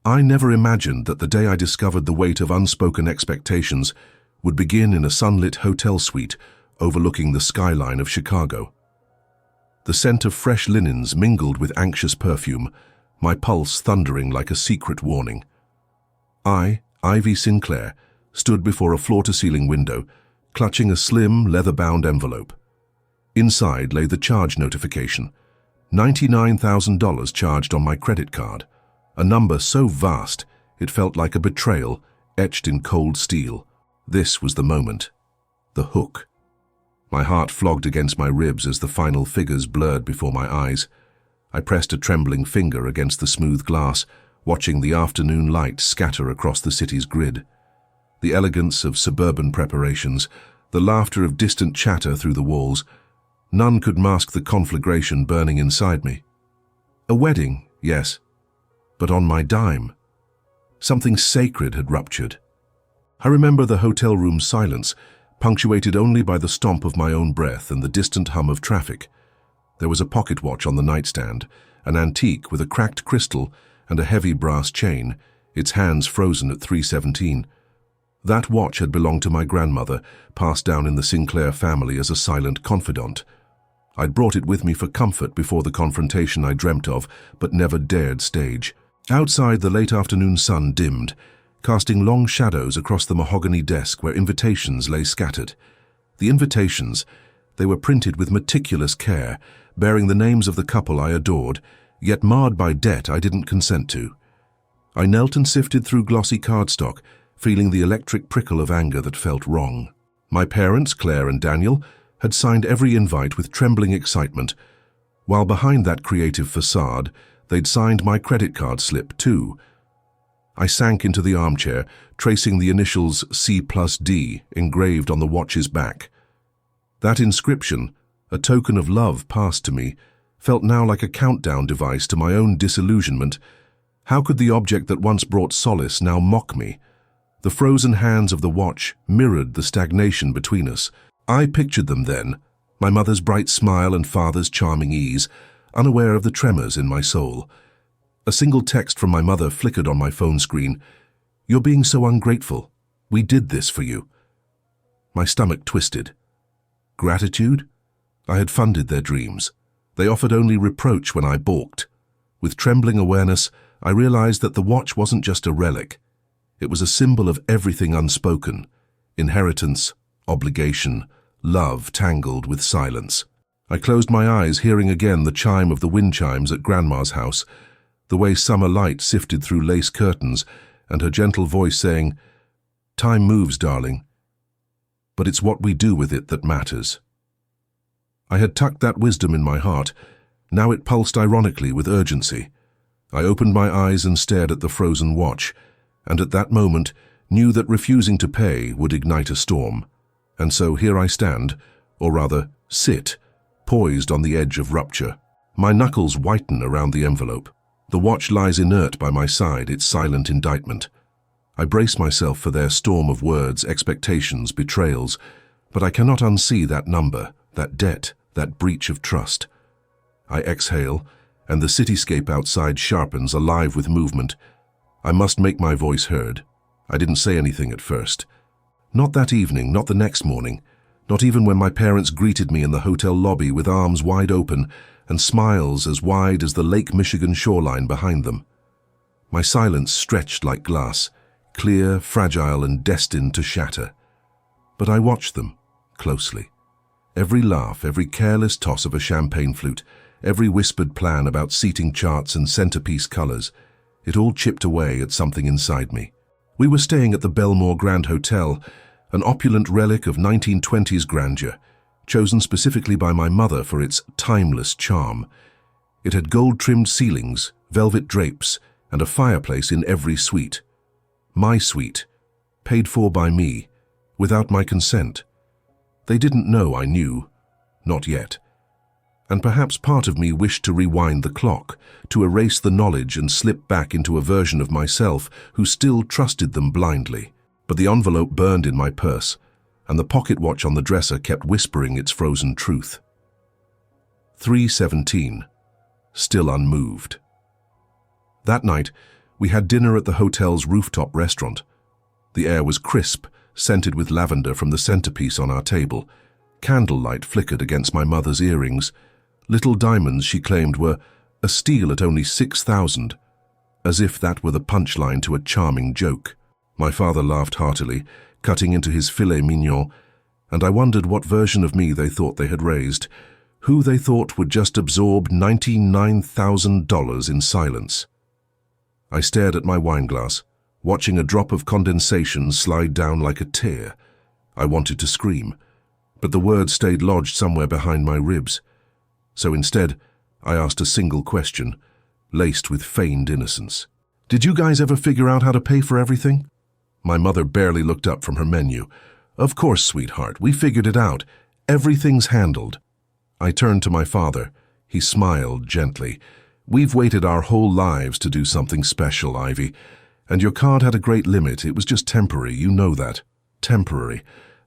I never imagined that the day I discovered the weight of unspoken expectations would begin in a sunlit hotel suite overlooking the skyline of Chicago. The scent of fresh linens mingled with anxious perfume, my pulse thundering like a secret warning. I, Ivy Sinclair, stood before a floor-to-ceiling window, clutching a slim, leather-bound envelope. Inside lay the charge notification, $99,000 charged on my credit card, a number so vast it felt like a betrayal etched in cold steel. This was the moment. The hook. My heart flogged against my ribs as the final figures blurred before my eyes. I pressed a trembling finger against the smooth glass, watching the afternoon light scatter across the city's grid. The elegance of suburban preparations, the laughter of distant chatter through the walls, none could mask the conflagration burning inside me. A wedding, yes, but on my dime. Something sacred had ruptured. I remember the hotel room's silence, punctuated only by the stomp of my own breath and the distant hum of traffic. There was a pocket watch on the nightstand, an antique with a cracked crystal and a heavy brass chain, its hands frozen at 3:17. That watch had belonged to my grandmother, passed down in the Sinclair family as a silent confidant. I'd brought it with me for comfort before the confrontation I dreamt of, but never dared stage. Outside, the late afternoon sun dimmed, casting long shadows across the mahogany desk where invitations lay scattered. The invitations, they were printed with meticulous care, bearing the names of the couple I adored, yet marred by debt I didn't consent to. I knelt and sifted through glossy cardstock, feeling the electric prickle of anger that felt wrong. My parents, Claire and Daniel, had signed every invite with trembling excitement, while behind that creative facade, they'd signed my credit card slip too. I sank into the armchair, tracing the initials C+D engraved on the watch's back. That inscription, a token of love passed to me, felt now like a countdown device to my own disillusionment. How could the object that once brought solace now mock me? The frozen hands of the watch mirrored the stagnation between us. I pictured them then, my mother's bright smile and father's charming ease, unaware of the tremors in my soul. A single text from my mother flickered on my phone screen. "You're being so ungrateful. We did this for you." My stomach twisted. Gratitude? I had funded their dreams. They offered only reproach when I balked. With trembling awareness, I realized that the watch wasn't just a relic. It was a symbol of everything unspoken. Inheritance, obligation, love tangled with silence. I closed my eyes, hearing again the chime of the wind chimes at Grandma's house, the way summer light sifted through lace curtains, and her gentle voice saying, "Time moves, darling, but it's what we do with it that matters." I had tucked that wisdom in my heart. Now it pulsed ironically with urgency. I opened my eyes and stared at the frozen watch, and at that moment knew that refusing to pay would ignite a storm. And so here I stand, or rather, sit, poised on the edge of rupture. My knuckles whiten around the envelope. The watch lies inert by my side, its silent indictment. I brace myself for their storm of words, expectations, betrayals, but I cannot unsee that number, that debt, that breach of trust. I exhale, and the cityscape outside sharpens, alive with movement. I must make my voice heard. I didn't say anything at first. Not that evening, not the next morning, not even when my parents greeted me in the hotel lobby with arms wide open and smiles as wide as the Lake Michigan shoreline behind them. My silence stretched like glass, clear, fragile, and destined to shatter. But I watched them closely. Every laugh, every careless toss of a champagne flute, every whispered plan about seating charts and centerpiece colors, it all chipped away at something inside me. We were staying at the Belmore Grand Hotel, an opulent relic of 1920s grandeur, chosen specifically by my mother for its timeless charm. It had gold-trimmed ceilings, velvet drapes, and a fireplace in every suite. My suite, paid for by me, without my consent. They didn't know I knew, not yet. And perhaps part of me wished to rewind the clock, to erase the knowledge and slip back into a version of myself who still trusted them blindly. But the envelope burned in my purse, and the pocket watch on the dresser kept whispering its frozen truth. 3:17, still unmoved. That night, We had dinner at the hotel's rooftop restaurant. The air was crisp, scented with lavender from the centerpiece on our table. Candlelight flickered against my mother's earrings. Little diamonds she claimed were a steal at only 6,000, as if that were the punchline to a charming joke. My father laughed heartily, cutting into his filet mignon, and I wondered what version of me they thought they had raised, who they thought would just absorb $99,000 in silence. I stared at my wineglass, watching a drop of condensation slide down like a tear. I wanted to scream, but the words stayed lodged somewhere behind my ribs. So instead, I asked a single question, laced with feigned innocence. "Did you guys ever figure out how to pay for everything?" My mother barely looked up from her menu. "Of course, sweetheart, we figured it out. Everything's handled." I turned to my father. He smiled gently. "We've waited our whole lives to do something special, Ivy. And your card had a great limit. It was just temporary, you know that. Temporary.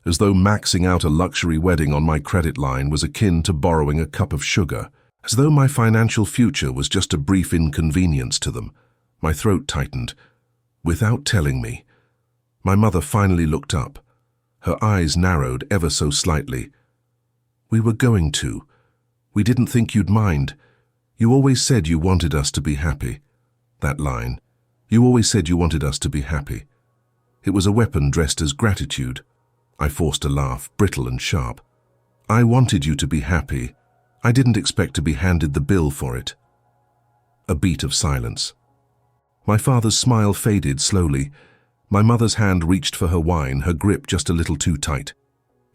As though maxing out a luxury wedding on my credit line was akin to borrowing a cup of sugar. As though my financial future was just a brief inconvenience to them." My throat tightened. Without telling me. My mother finally looked up. Her eyes narrowed ever so slightly. "We were going to. We didn't think you'd mind. You always said you wanted us to be happy." That line. "You always said you wanted us to be happy." It was a weapon dressed as gratitude. I forced a laugh, brittle and sharp. "I wanted you to be happy. I didn't expect to be handed the bill for it." A beat of silence. My father's smile faded slowly. My mother's hand reached for her wine, her grip just a little too tight.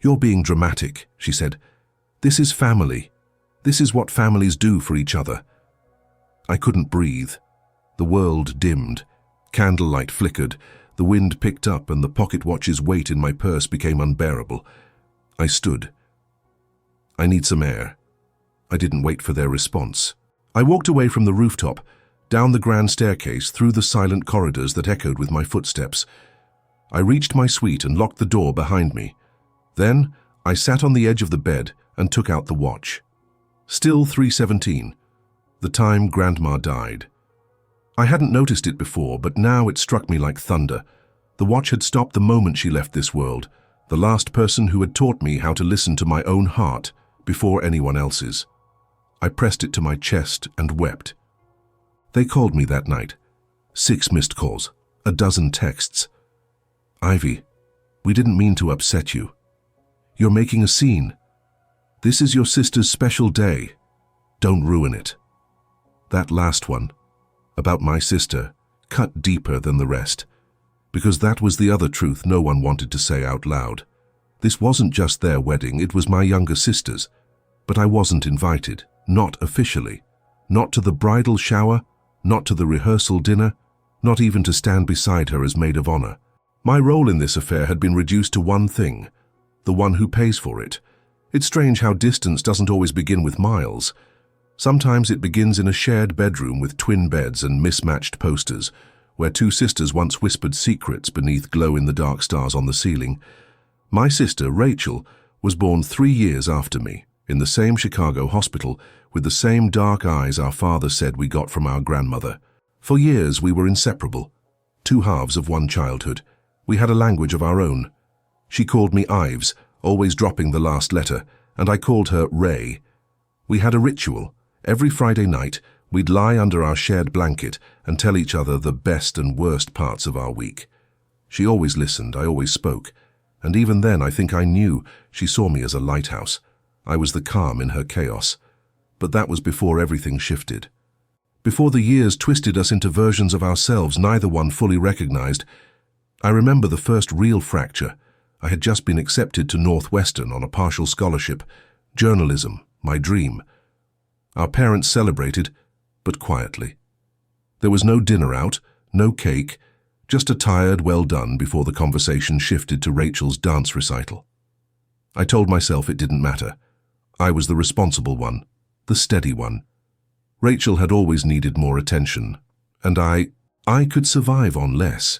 "You're being dramatic," she said. "This is family. This is what families do for each other." I couldn't breathe. The world dimmed. Candlelight flickered. The wind picked up and the pocket watch's weight in my purse became unbearable. I stood. "I need some air." I didn't wait for their response. I walked away from the rooftop, down the grand staircase, through the silent corridors that echoed with my footsteps. I reached my suite and locked the door behind me. Then I sat on the edge of the bed and took out the watch. Still 3:17, the time Grandma died. I hadn't noticed it before, but now it struck me like thunder. The watch had stopped the moment she left this world, the last person who had taught me how to listen to my own heart before anyone else's. I pressed it to my chest and wept. They called me that night. 6 missed calls, a dozen texts. "Ivy, we didn't mean to upset you. You're making a scene. This is your sister's special day. Don't ruin it." That last one, about my sister, cut deeper than the rest, because that was the other truth no one wanted to say out loud. This wasn't just their wedding, it was my younger sister's, but I wasn't invited, not officially, not to the bridal shower, not to the rehearsal dinner, not even to stand beside her as maid of honor. My role in this affair had been reduced to one thing, the one who pays for it. It's strange how distance doesn't always begin with miles. Sometimes it begins in a shared bedroom with twin beds and mismatched posters, where two sisters once whispered secrets beneath glow-in-the-dark stars on the ceiling. My sister, Rachel, was born 3 years after me, in the same Chicago hospital, with the same dark eyes our father said we got from our grandmother. For years we were inseparable, two halves of one childhood. We had a language of our own. She called me Ives, always dropping the last letter, and I called her Ray. We had a ritual. Every Friday night, we'd lie under our shared blanket and tell each other the best and worst parts of our week. She always listened, I always spoke, and even then I think I knew she saw me as a lighthouse. I was the calm in her chaos. But that was before everything shifted. Before the years twisted us into versions of ourselves neither one fully recognized. I remember the first real fracture. I had just been accepted to Northwestern on a partial scholarship. Journalism, my dream. Our parents celebrated, but quietly. There was no dinner out, no cake, just a tired well done before the conversation shifted to Rachel's dance recital. I told myself it didn't matter. I was the responsible one, the steady one. Rachel had always needed more attention, and I could survive on less.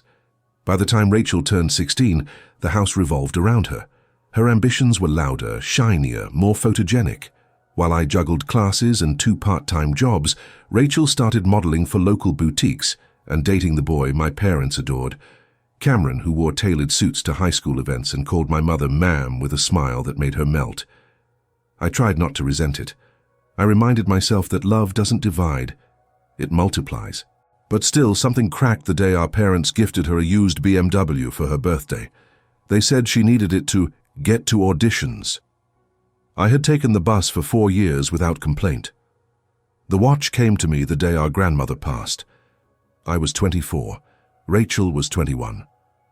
By the time Rachel turned 16, the house revolved around her. Her ambitions were louder, shinier, more photogenic. While I juggled classes and 2 part-time jobs, Rachel started modeling for local boutiques, and dating the boy my parents adored, Cameron, who wore tailored suits to high school events and called my mother ma'am with a smile that made her melt. I tried not to resent it. I reminded myself that love doesn't divide, it multiplies. But still, something cracked the day our parents gifted her a used BMW for her birthday. They said she needed it to get to auditions. I had taken the bus for 4 years without complaint. The watch came to me the day our grandmother passed. I was 24. Rachel was 21.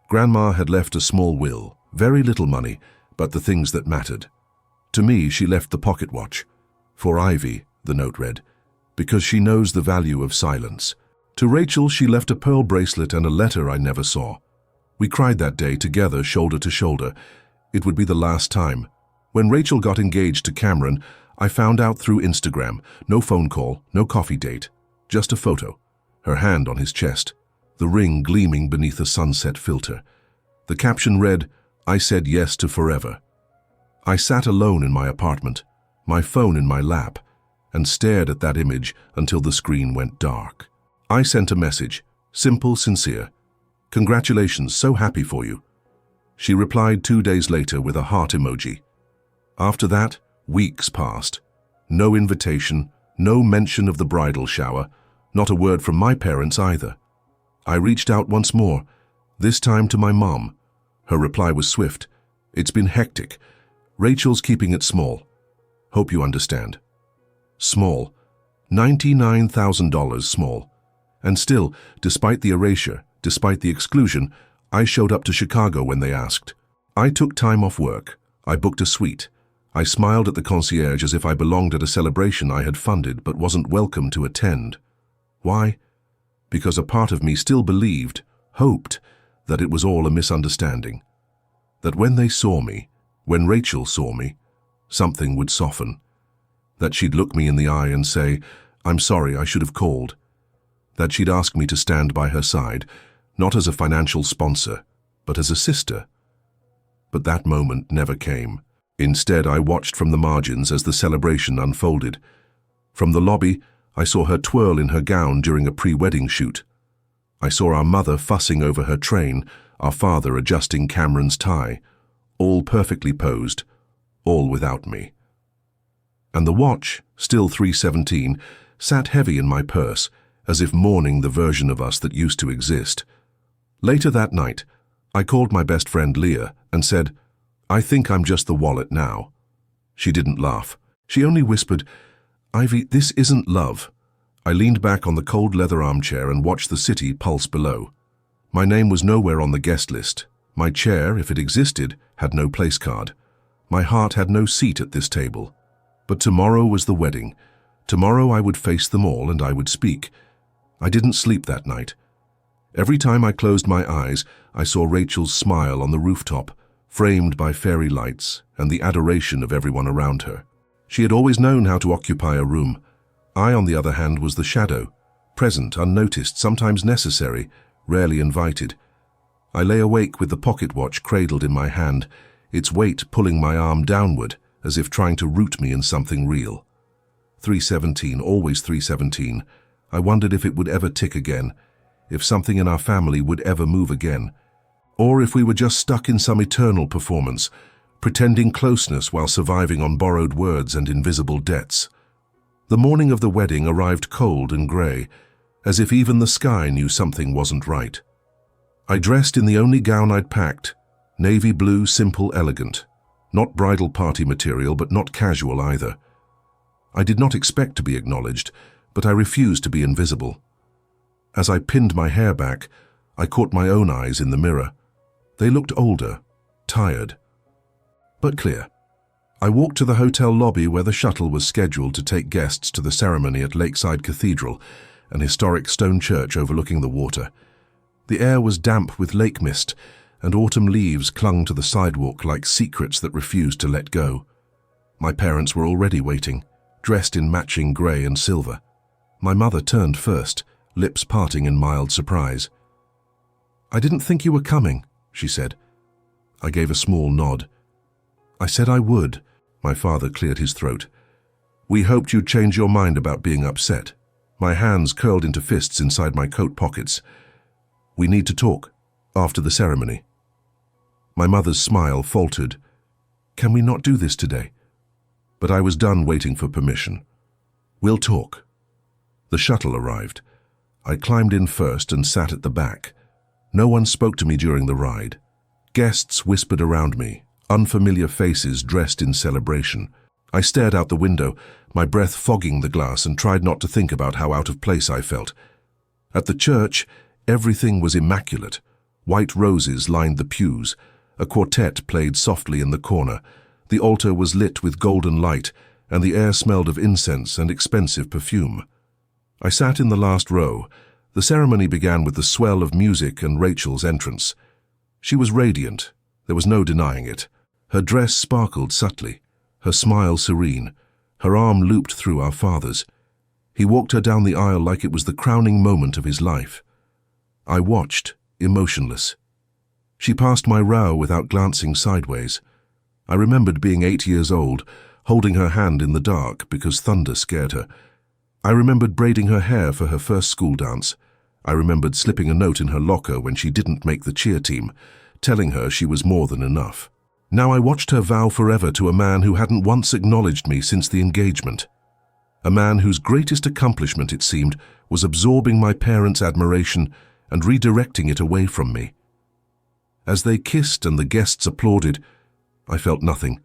Grandma had left a small will, very little money, but the things that mattered. To me, she left the pocket watch. For Ivy, the note read, because she knows the value of silence. To Rachel, she left a pearl bracelet and a letter I never saw. We cried that day together, shoulder to shoulder. It would be the last time. When Rachel got engaged to Cameron, I found out through Instagram. No phone call, no coffee date, just a photo. Her hand on his chest, the ring gleaming beneath a sunset filter. The caption read, "I said yes to forever." I sat alone in my apartment, my phone in my lap, and stared at that image until the screen went dark. I sent a message, simple, sincere. "Congratulations, so happy for you." She replied 2 days later with a heart emoji. After that, weeks passed. No invitation, no mention of the bridal shower, not a word from my parents either. I reached out once more, this time to my mom. Her reply was swift. "It's been hectic. Rachel's keeping it small. Hope you understand." Small. $99,000 small. And still, despite the erasure, despite the exclusion, I showed up to Chicago when they asked. I took time off work. I booked a suite. I smiled at the concierge as if I belonged at a celebration I had funded but wasn't welcome to attend. Why? Because a part of me still believed, hoped, that it was all a misunderstanding. That when they saw me, when Rachel saw me, something would soften. That she'd look me in the eye and say, "I'm sorry, I should have called." That she'd ask me to stand by her side, not as a financial sponsor, but as a sister. But that moment never came. Instead, I watched from the margins as the celebration unfolded. From the lobby, I saw her twirl in her gown during a pre-wedding shoot. I saw our mother fussing over her train, our father adjusting Cameron's tie, all perfectly posed, all without me. And the watch, still 3:17, sat heavy in my purse, as if mourning the version of us that used to exist. Later that night, I called my best friend Leah and said, "I think I'm just the wallet now." She didn't laugh. She only whispered, "Ivy, this isn't love." I leaned back on the cold leather armchair and watched the city pulse below. My name was nowhere on the guest list. My chair, if it existed, had no place card. My heart had no seat at this table. But tomorrow was the wedding. Tomorrow I would face them all and I would speak. I didn't sleep that night. Every time I closed my eyes, I saw Rachel's smile on the rooftop, framed by fairy lights and the adoration of everyone around her. She had always known how to occupy a room. I, on the other hand, was the shadow, present, unnoticed, sometimes necessary, rarely invited. I lay awake with the pocket watch cradled in my hand, its weight pulling my arm downward, as if trying to root me in something real. 3:17, always 3:17. I wondered if it would ever tick again, if something in our family would ever move again, or if we were just stuck in some eternal performance, pretending closeness while surviving on borrowed words and invisible debts. The morning of the wedding arrived cold and grey, as if even the sky knew something wasn't right. I dressed in the only gown I'd packed, navy blue, simple, elegant. Not bridal party material, but not casual either. I did not expect to be acknowledged, but I refused to be invisible. As I pinned my hair back, I caught my own eyes in the mirror. They looked older, tired, but clear. I walked to the hotel lobby where the shuttle was scheduled to take guests to the ceremony at Lakeside Cathedral, an historic stone church overlooking the water. The air was damp with lake mist, and autumn leaves clung to the sidewalk like secrets that refused to let go. My parents were already waiting, dressed in matching grey and silver. My mother turned first, lips parting in mild surprise. "I didn't think you were coming," she said. I gave a small nod. "I said I would." My father cleared his throat. "We hoped you'd change your mind about being upset." My hands curled into fists inside my coat pockets. "We need to talk, after the ceremony." My mother's smile faltered. "Can we not do this today?" But I was done waiting for permission. "We'll talk." The shuttle arrived. I climbed in first and sat at the back. No one spoke to me during the ride. Guests whispered around me, unfamiliar faces dressed in celebration. I stared out the window, my breath fogging the glass, and tried not to think about how out of place I felt. At the church, everything was immaculate. White roses lined the pews. A quartet played softly in the corner. The altar was lit with golden light, and the air smelled of incense and expensive perfume. I sat in the last row. The ceremony began with the swell of music and Rachel's entrance. She was radiant. There was no denying it. Her dress sparkled subtly, her smile serene, her arm looped through our father's. He walked her down the aisle like it was the crowning moment of his life. I watched, emotionless. She passed my row without glancing sideways. I remembered being 8 years old, holding her hand in the dark because thunder scared her. I remembered braiding her hair for her first school dance. I remembered slipping a note in her locker when she didn't make the cheer team, telling her she was more than enough. Now I watched her vow forever to a man who hadn't once acknowledged me since the engagement. A man whose greatest accomplishment, it seemed, was absorbing my parents' admiration and redirecting it away from me. As they kissed and the guests applauded, I felt nothing.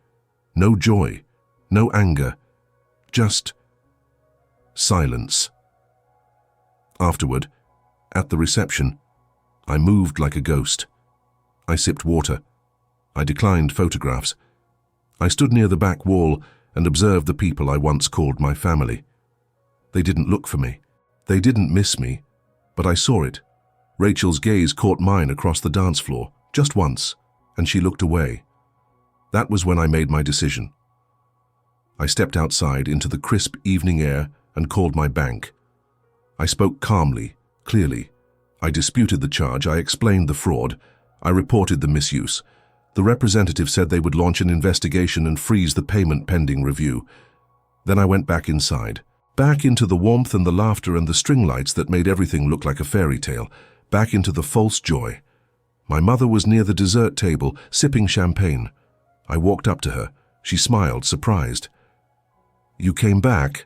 No joy, no anger, just silence. Afterward, at the reception, I moved like a ghost. I sipped water. I declined photographs. I stood near the back wall and observed the people I once called my family. They didn't look for me. They didn't miss me, but I saw it. Rachel's gaze caught mine across the dance floor, just once, and she looked away. That was when I made my decision. I stepped outside into the crisp evening air and called my bank. I spoke calmly, clearly. I disputed the charge, I explained the fraud, I reported the misuse. The representative said they would launch an investigation and freeze the payment pending review. Then I went back inside, back into the warmth and the laughter and the string lights that made everything look like a fairy tale, back into the false joy. My mother was near the dessert table, sipping champagne. I walked up to her. She smiled, surprised. "You came back?"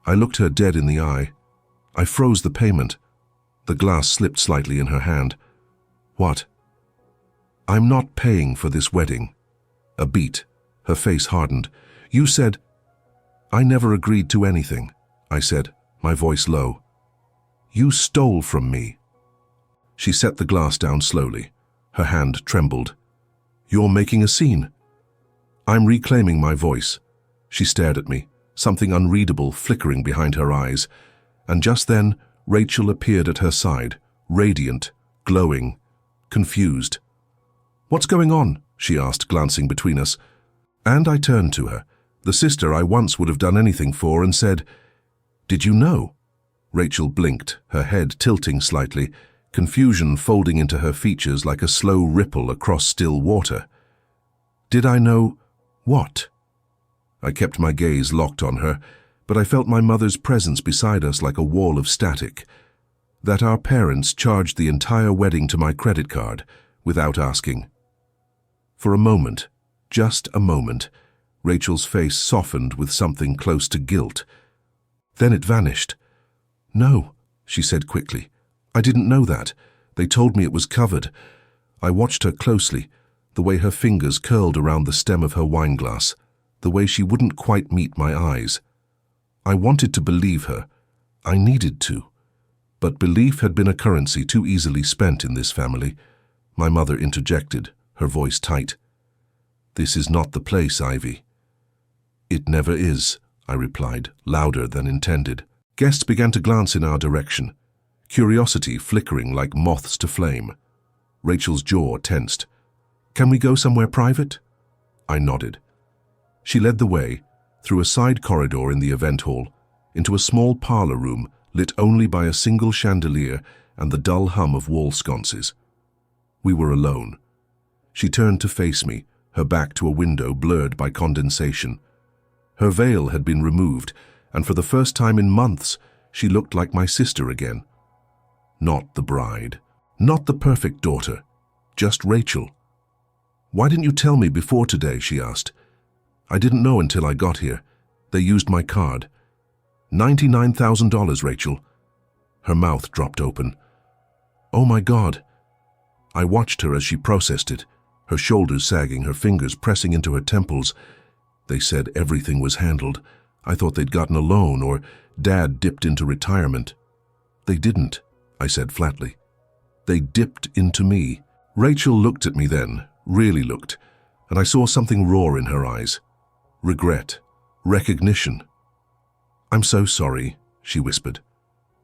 I looked her dead in the eye. I froze the payment. The glass slipped slightly in her hand. "What?" "I'm not paying for this wedding." A beat. Her face hardened. "You said—" "I never agreed to anything," I said, my voice low. "You stole from me." She set the glass down slowly. Her hand trembled. "You're making a scene." "I'm reclaiming my voice." She stared at me, something unreadable flickering behind her eyes. And just then, Rachel appeared at her side, radiant, glowing, confused. "What's going on?" she asked, glancing between us. And I turned to her, the sister I once would have done anything for, and said, "Did you know?" Rachel blinked, her head tilting slightly, confusion folding into her features like a slow ripple across still water. "Did I know what?" I kept my gaze locked on her, but I felt my mother's presence beside us like a wall of static. That our parents charged the entire wedding to my credit card, without asking. For a moment, just a moment, Rachel's face softened with something close to guilt. Then it vanished. "No," she said quickly. "I didn't know that. They told me it was covered." I watched her closely, the way her fingers curled around the stem of her wineglass, the way she wouldn't quite meet my eyes. I wanted to believe her. I needed to. But belief had been a currency too easily spent in this family. My mother interjected, her voice tight. "This is not the place, Ivy." "It never is," I replied, louder than intended. Guests began to glance in our direction, curiosity flickering like moths to flame. Rachel's jaw tensed. "Can we go somewhere private?" I nodded. She led the way, through a side corridor in the event hall, into a small parlor room lit only by a single chandelier and the dull hum of wall sconces. We were alone. She turned to face me, her back to a window blurred by condensation. Her veil had been removed, and for the first time in months, She looked like my sister again. Not the bride. Not the perfect daughter. Just Rachel. "Why didn't you tell me before today?" she asked. "I didn't know until I got here. They used my card. $99,000, Rachel." Her mouth dropped open. "Oh my God." I watched her as she processed it, her shoulders sagging, her fingers pressing into her temples. They said everything was handled. I thought they'd gotten a loan or Dad dipped into retirement. "They didn't," I said flatly. "They dipped into me." Rachel looked at me then, really looked, and I saw something roar in her eyes. Regret. Recognition. "I'm so sorry," she whispered.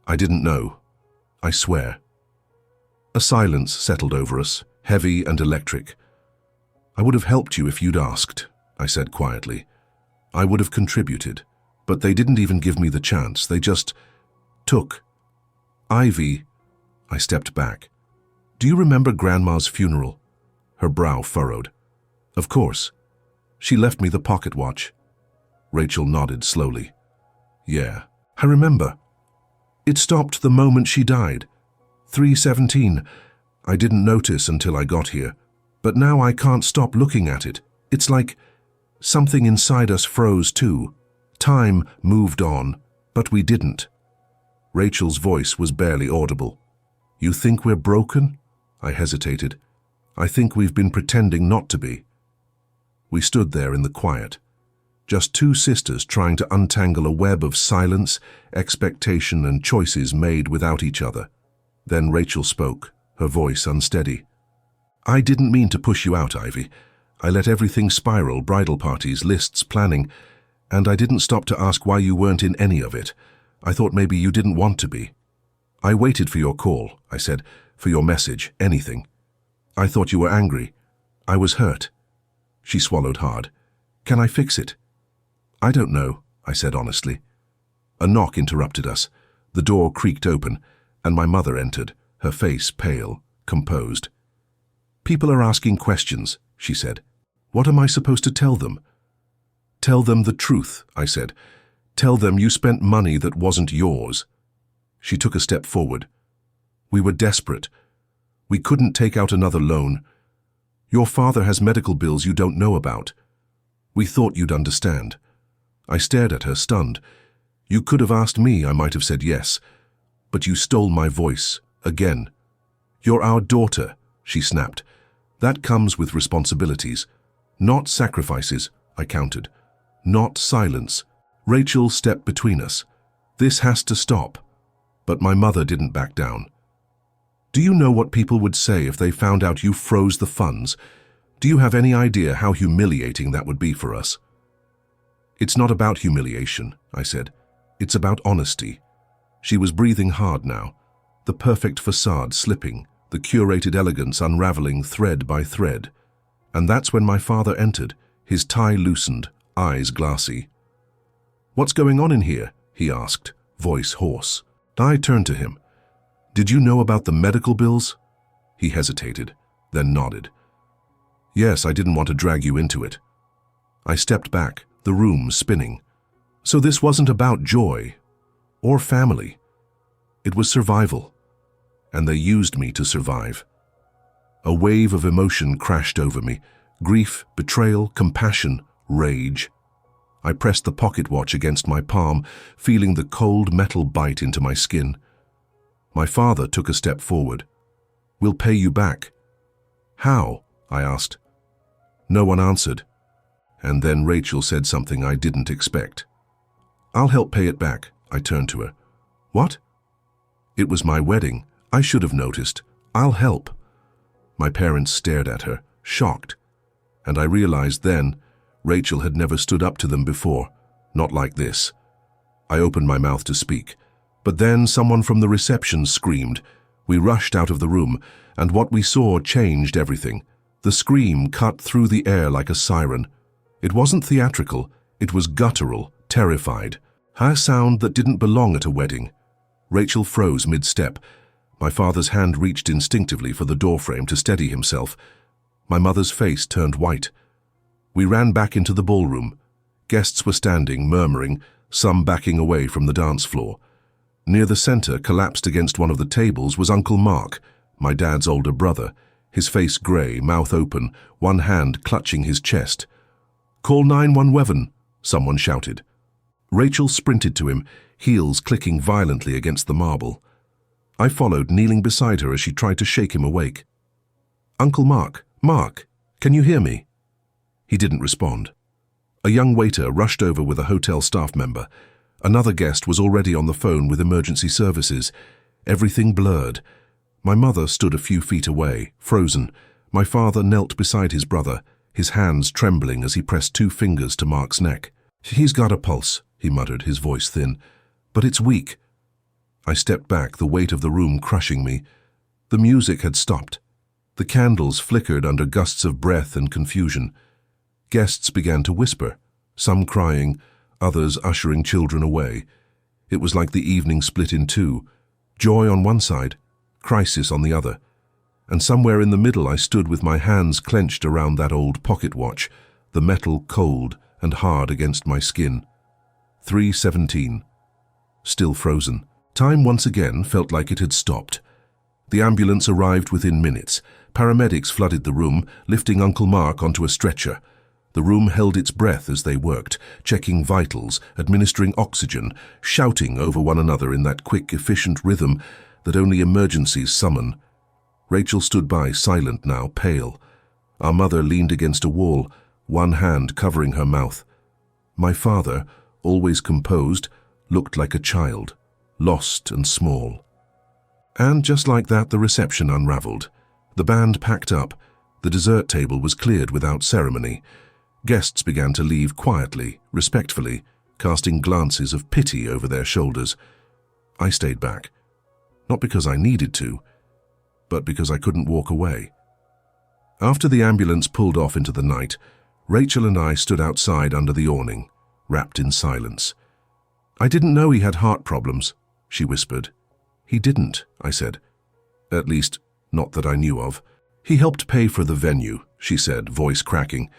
"I didn't know. I swear." A silence settled over us, heavy and electric. "I would have helped you if you'd asked," I said quietly. "I would have contributed, but they didn't even give me the chance. They just took." "Ivy," I stepped back. "Do you remember Grandma's funeral?" Her brow furrowed. "Of course. She left me the pocket watch." Rachel nodded slowly. "Yeah, I remember. It stopped the moment she died. 3:17. I didn't notice until I got here, but now I can't stop looking at it. It's like something inside us froze too. Time moved on, but we didn't." Rachel's voice was barely audible. "You think we're broken?" I hesitated. "I think we've been pretending not to be." We stood there in the quiet, just two sisters trying to untangle a web of silence, expectation, and choices made without each other. Then Rachel spoke, her voice unsteady. "I didn't mean to push you out, Ivy. I let everything spiral, bridal parties, lists, planning, and I didn't stop to ask why you weren't in any of it. I thought maybe you didn't want to be. I waited for your call," I said, "for your message, anything. I thought you were angry. I was hurt." She swallowed hard. "Can I fix it?" "I don't know," I said honestly. A knock interrupted us. The door creaked open, and my mother entered, her face pale, composed. "People are asking questions," she said. "What am I supposed to tell them?" "Tell them the truth," I said. "Tell them you spent money that wasn't yours." She took a step forward. "We were desperate. We couldn't take out another loan. Your father has medical bills you don't know about. We thought you'd understand." I stared at her, stunned. "You could have asked me, I might have said yes. But you stole my voice, again." "You're our daughter," she snapped. "That comes with responsibilities. Not sacrifices," I countered. "Not silence." Rachel stepped between us. "This has to stop." But my mother didn't back down. "Do you know what people would say if they found out you froze the funds? Do you have any idea how humiliating that would be for us?" "It's not about humiliation," I said. "It's about honesty." She was breathing hard now, the perfect facade slipping, the curated elegance unraveling thread by thread. And that's when my father entered, his tie loosened, eyes glassy. "What's going on in here?" he asked, voice hoarse. I turned to him. "Did you know about the medical bills?" He hesitated, then nodded. "Yes, I didn't want to drag you into it." I stepped back, the room spinning. So this wasn't about joy or family. It was survival. And they used me to survive. A wave of emotion crashed over me. Grief, betrayal, compassion, rage. I pressed the pocket watch against my palm, feeling the cold metal bite into my skin. My father took a step forward. "We'll pay you back." "How?" I asked. No one answered. And then Rachel said something I didn't expect. "I'll help pay it back," I turned to her. "What?" "It was my wedding. I should have noticed. I'll help." My parents stared at her, shocked. And I realized then Rachel had never stood up to them before, not like this. I opened my mouth to speak, but then someone from the reception screamed. We rushed out of the room, and what we saw changed everything. The scream cut through the air like a siren. It wasn't theatrical, it was guttural, terrified. A sound that didn't belong at a wedding. Rachel froze mid-step. My father's hand reached instinctively for the doorframe to steady himself. My mother's face turned white. We ran back into the ballroom. Guests were standing, murmuring, some backing away from the dance floor. Near the center, collapsed against one of the tables, was Uncle Mark, my dad's older brother, his face grey, mouth open, one hand clutching his chest. "Call 911, someone shouted. Rachel sprinted to him, heels clicking violently against the marble. I followed, kneeling beside her as she tried to shake him awake. "Uncle Mark, Mark, can you hear me?" He didn't respond. A young waiter rushed over with a hotel staff member. Another guest was already on the phone with emergency services. Everything blurred. My mother stood a few feet away, frozen. My father knelt beside his brother, his hands trembling as he pressed 2 fingers to Mark's neck. "He's got a pulse," he muttered, his voice thin, "but it's weak." I stepped back, the weight of the room crushing me. The music had stopped. The candles flickered under gusts of breath and confusion. Guests began to whisper, some crying, others ushering children away. It was like the evening split in two, joy on one side, crisis on the other. And somewhere in the middle I stood with my hands clenched around that old pocket watch, the metal cold and hard against my skin. 3:17. Still frozen. Time once again felt like it had stopped. The ambulance arrived within minutes. Paramedics flooded the room, lifting Uncle Mark onto a stretcher. The room held its breath as they worked, checking vitals, administering oxygen, shouting over one another in that quick, efficient rhythm that only emergencies summon. Rachel stood by, silent now, pale. Our mother leaned against a wall, one hand covering her mouth. My father, always composed, looked like a child, lost and small. And just like that, the reception unraveled. The band packed up. The dessert table was cleared without ceremony. Guests began to leave quietly, respectfully, casting glances of pity over their shoulders. I stayed back, not because I needed to, but because I couldn't walk away. After the ambulance pulled off into the night, Rachel and I stood outside under the awning, wrapped in silence. "I didn't know he had heart problems," she whispered. "He didn't," I said. "At least, not that I knew of. He helped pay for the venue," she said, voice cracking.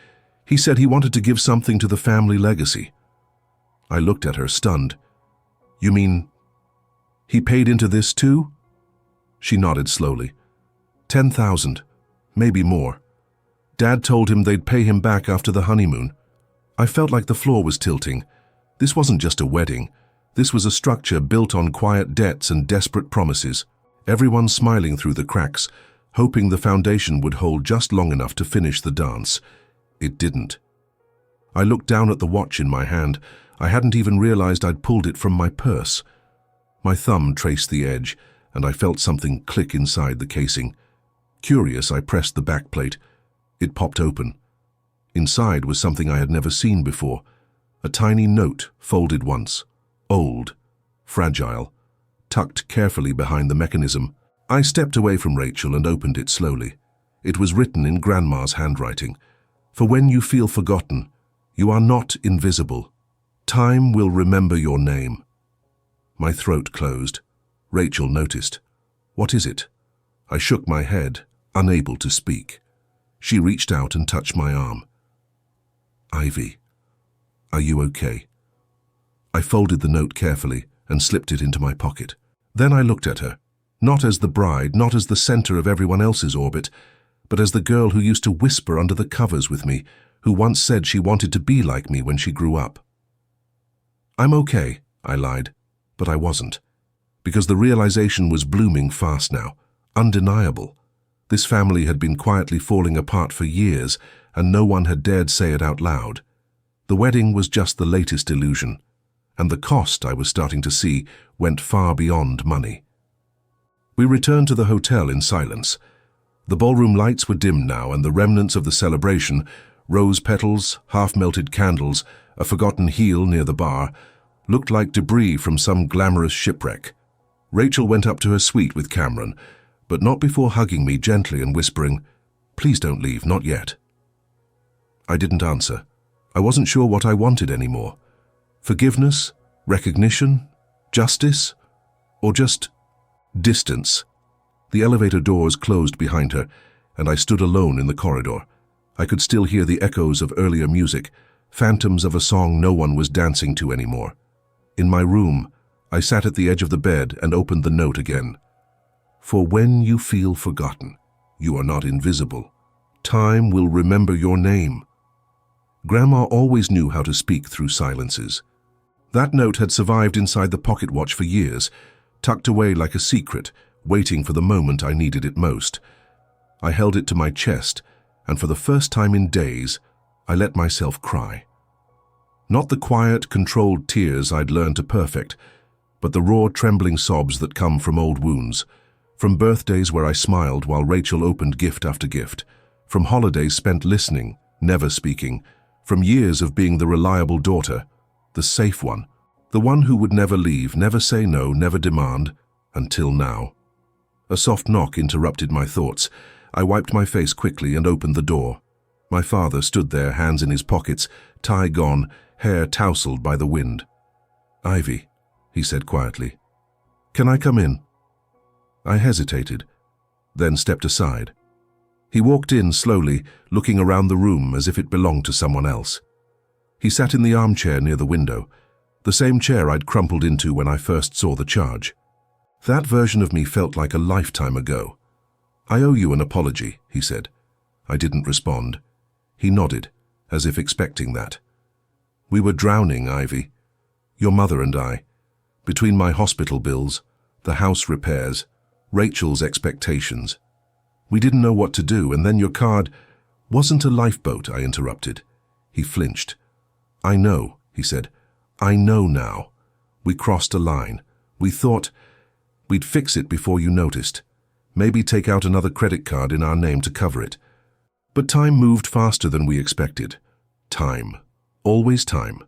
"He said he wanted to give something to the family legacy." I looked at her, stunned. "You mean he paid into this too?" She nodded slowly. 10,000, maybe more. Dad told him they'd pay him back after the honeymoon. I felt like the floor was tilting. This wasn't just a wedding. This was a structure built on quiet debts and desperate promises. Everyone smiling through the cracks, hoping the foundation would hold just long enough to finish the dance. It didn't. I looked down at the watch in my hand. I hadn't even realized I'd pulled it from my purse. My thumb traced the edge, and I felt something click inside the casing. Curious, I pressed the backplate. It popped open. Inside was something I had never seen before. A tiny note, folded once. Old, fragile, tucked carefully behind the mechanism. I stepped away from Rachel and opened it slowly. It was written in Grandma's handwriting. "For when you feel forgotten, you are not invisible. Time will remember your name." My throat closed. Rachel noticed. "What is it?" I shook my head, unable to speak. She reached out and touched my arm. "Ivy, are you okay?" I folded the note carefully and slipped it into my pocket. Then I looked at her, not as the bride, not as the center of everyone else's orbit, but as the girl who used to whisper under the covers with me, who once said she wanted to be like me when she grew up. "I'm okay," I lied, but I wasn't, because the realization was blooming fast now, undeniable. This family had been quietly falling apart for years, and no one had dared say it out loud. The wedding was just the latest illusion, and the cost, I was starting to see, went far beyond money. We returned to the hotel in silence. The ballroom lights were dimmed now, and the remnants of the celebration, rose petals, half-melted candles, a forgotten heel near the bar, looked like debris from some glamorous shipwreck. Rachel went up to her suite with Cameron, but not before hugging me gently and whispering, "Please don't leave, not yet." I didn't answer. I wasn't sure what I wanted anymore. Forgiveness, recognition, justice, or just distance. The elevator doors closed behind her, and I stood alone in the corridor. I could still hear the echoes of earlier music, phantoms of a song no one was dancing to anymore. In my room, I sat at the edge of the bed and opened the note again. For when you feel forgotten, you are not invisible. Time will remember your name. Grandma always knew how to speak through silences. That note had survived inside the pocket watch for years, tucked away like a secret, waiting for the moment I needed it most. I held it to my chest, and for the first time in days, I let myself cry. Not the quiet, controlled tears I'd learned to perfect, but the raw, trembling sobs that come from old wounds, from birthdays where I smiled while Rachel opened gift after gift, from holidays spent listening, never speaking, from years of being the reliable daughter, the safe one, the one who would never leave, never say no, never demand, until now. A soft knock interrupted my thoughts. I wiped my face quickly and opened the door. My father stood there, hands in his pockets, tie gone, hair tousled by the wind. "Ivy," he said quietly, "can I come in?" I hesitated, then stepped aside. He walked in slowly, looking around the room as if it belonged to someone else. He sat in the armchair near the window, the same chair I'd crumpled into when I first saw the charge. That version of me felt like a lifetime ago. "I owe you an apology," he said. I didn't respond. He nodded, as if expecting that. "We were drowning, Ivy. Your mother and I. Between my hospital bills, the house repairs, Rachel's expectations. We didn't know what to do, and then your card—" "Wasn't a lifeboat," I interrupted. He flinched. "I know," he said. "I know now. We crossed a line. We thought we'd fix it before you noticed. Maybe take out another credit card in our name to cover it. But time moved faster than we expected. Time. Always time."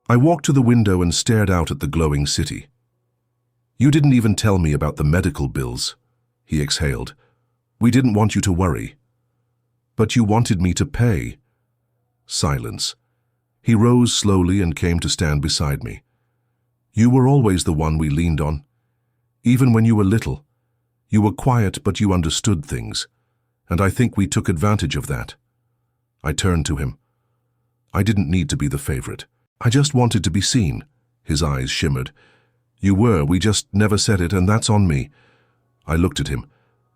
I walked to the window and stared out at the glowing city. "You didn't even tell me about the medical bills," he exhaled. "We didn't want you to worry." "But you wanted me to pay." Silence. He rose slowly and came to stand beside me. "You were always the one we leaned on. Even when you were little. You were quiet, but you understood things. And I think we took advantage of that." I turned to him. "I didn't need to be the favorite. I just wanted to be seen." His eyes shimmered. "You were, we just never said it, and that's on me." I looked at him,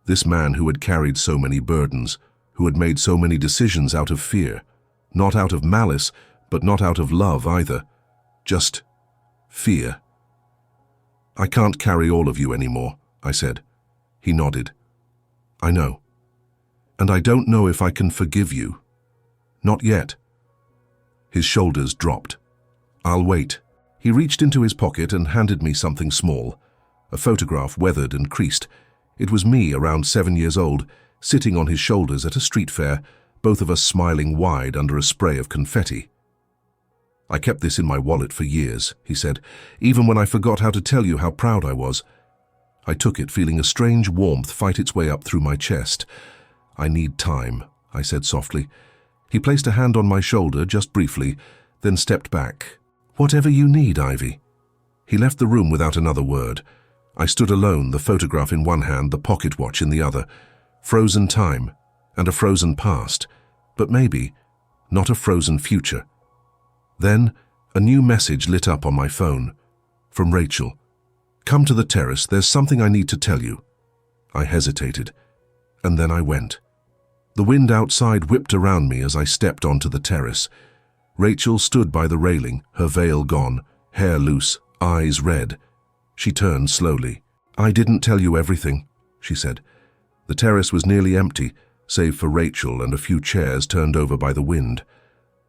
this man who had carried so many burdens, who had made so many decisions out of fear. Not out of malice, but not out of love either. Just fear. "I can't carry all of you anymore," I said. He nodded. "I know. And I don't know if I can forgive you. Not yet." His shoulders dropped. "I'll wait." He reached into his pocket and handed me something small, a photograph weathered and creased. It was me, around 7 years old, sitting on his shoulders at a street fair, both of us smiling wide under a spray of confetti. "I kept this in my wallet for years," he said, "even when I forgot how to tell you how proud I was." I took it, feeling a strange warmth fight its way up through my chest. "I need time," I said softly. He placed a hand on my shoulder, just briefly, then stepped back. "Whatever you need, Ivy." He left the room without another word. I stood alone, the photograph in one hand, the pocket watch in the other. Frozen time, and a frozen past, but maybe not a frozen future. Then, a new message lit up on my phone. From Rachel. "Come to the terrace, there's something I need to tell you." I hesitated, and then I went. The wind outside whipped around me as I stepped onto the terrace. Rachel stood by the railing, her veil gone, hair loose, eyes red. She turned slowly. "I didn't tell you everything," she said. The terrace was nearly empty, save for Rachel and a few chairs turned over by the wind.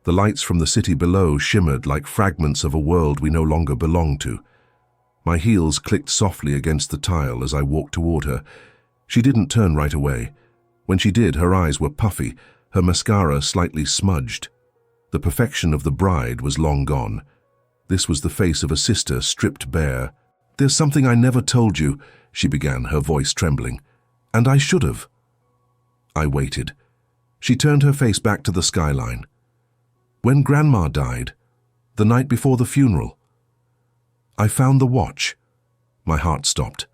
The lights from the city below shimmered like fragments of a world we no longer belonged to. My heels clicked softly against the tile as I walked toward her. She didn't turn right away. When she did, her eyes were puffy, her mascara slightly smudged. The perfection of the bride was long gone. This was the face of a sister stripped bare. "There's something I never told you," she began, her voice trembling. "And I should have." I waited. She turned her face back to the skyline. "When Grandma died, the night before the funeral, I found the watch." My heart stopped.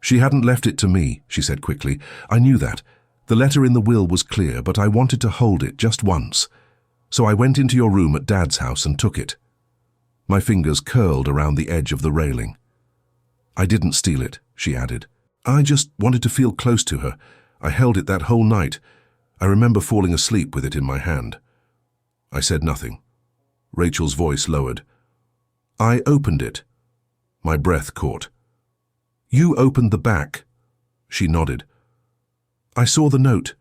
"She hadn't left it to me," she said quickly. "I knew that. The letter in the will was clear, but I wanted to hold it just once. So I went into your room at Dad's house and took it." My fingers curled around the edge of the railing. "I didn't steal it," she added. "I just wanted to feel close to her. I held it that whole night. I remember falling asleep with it in my hand." I said nothing. Rachel's voice lowered. "I opened it." My breath caught. "You opened the back." She nodded. "I saw the note,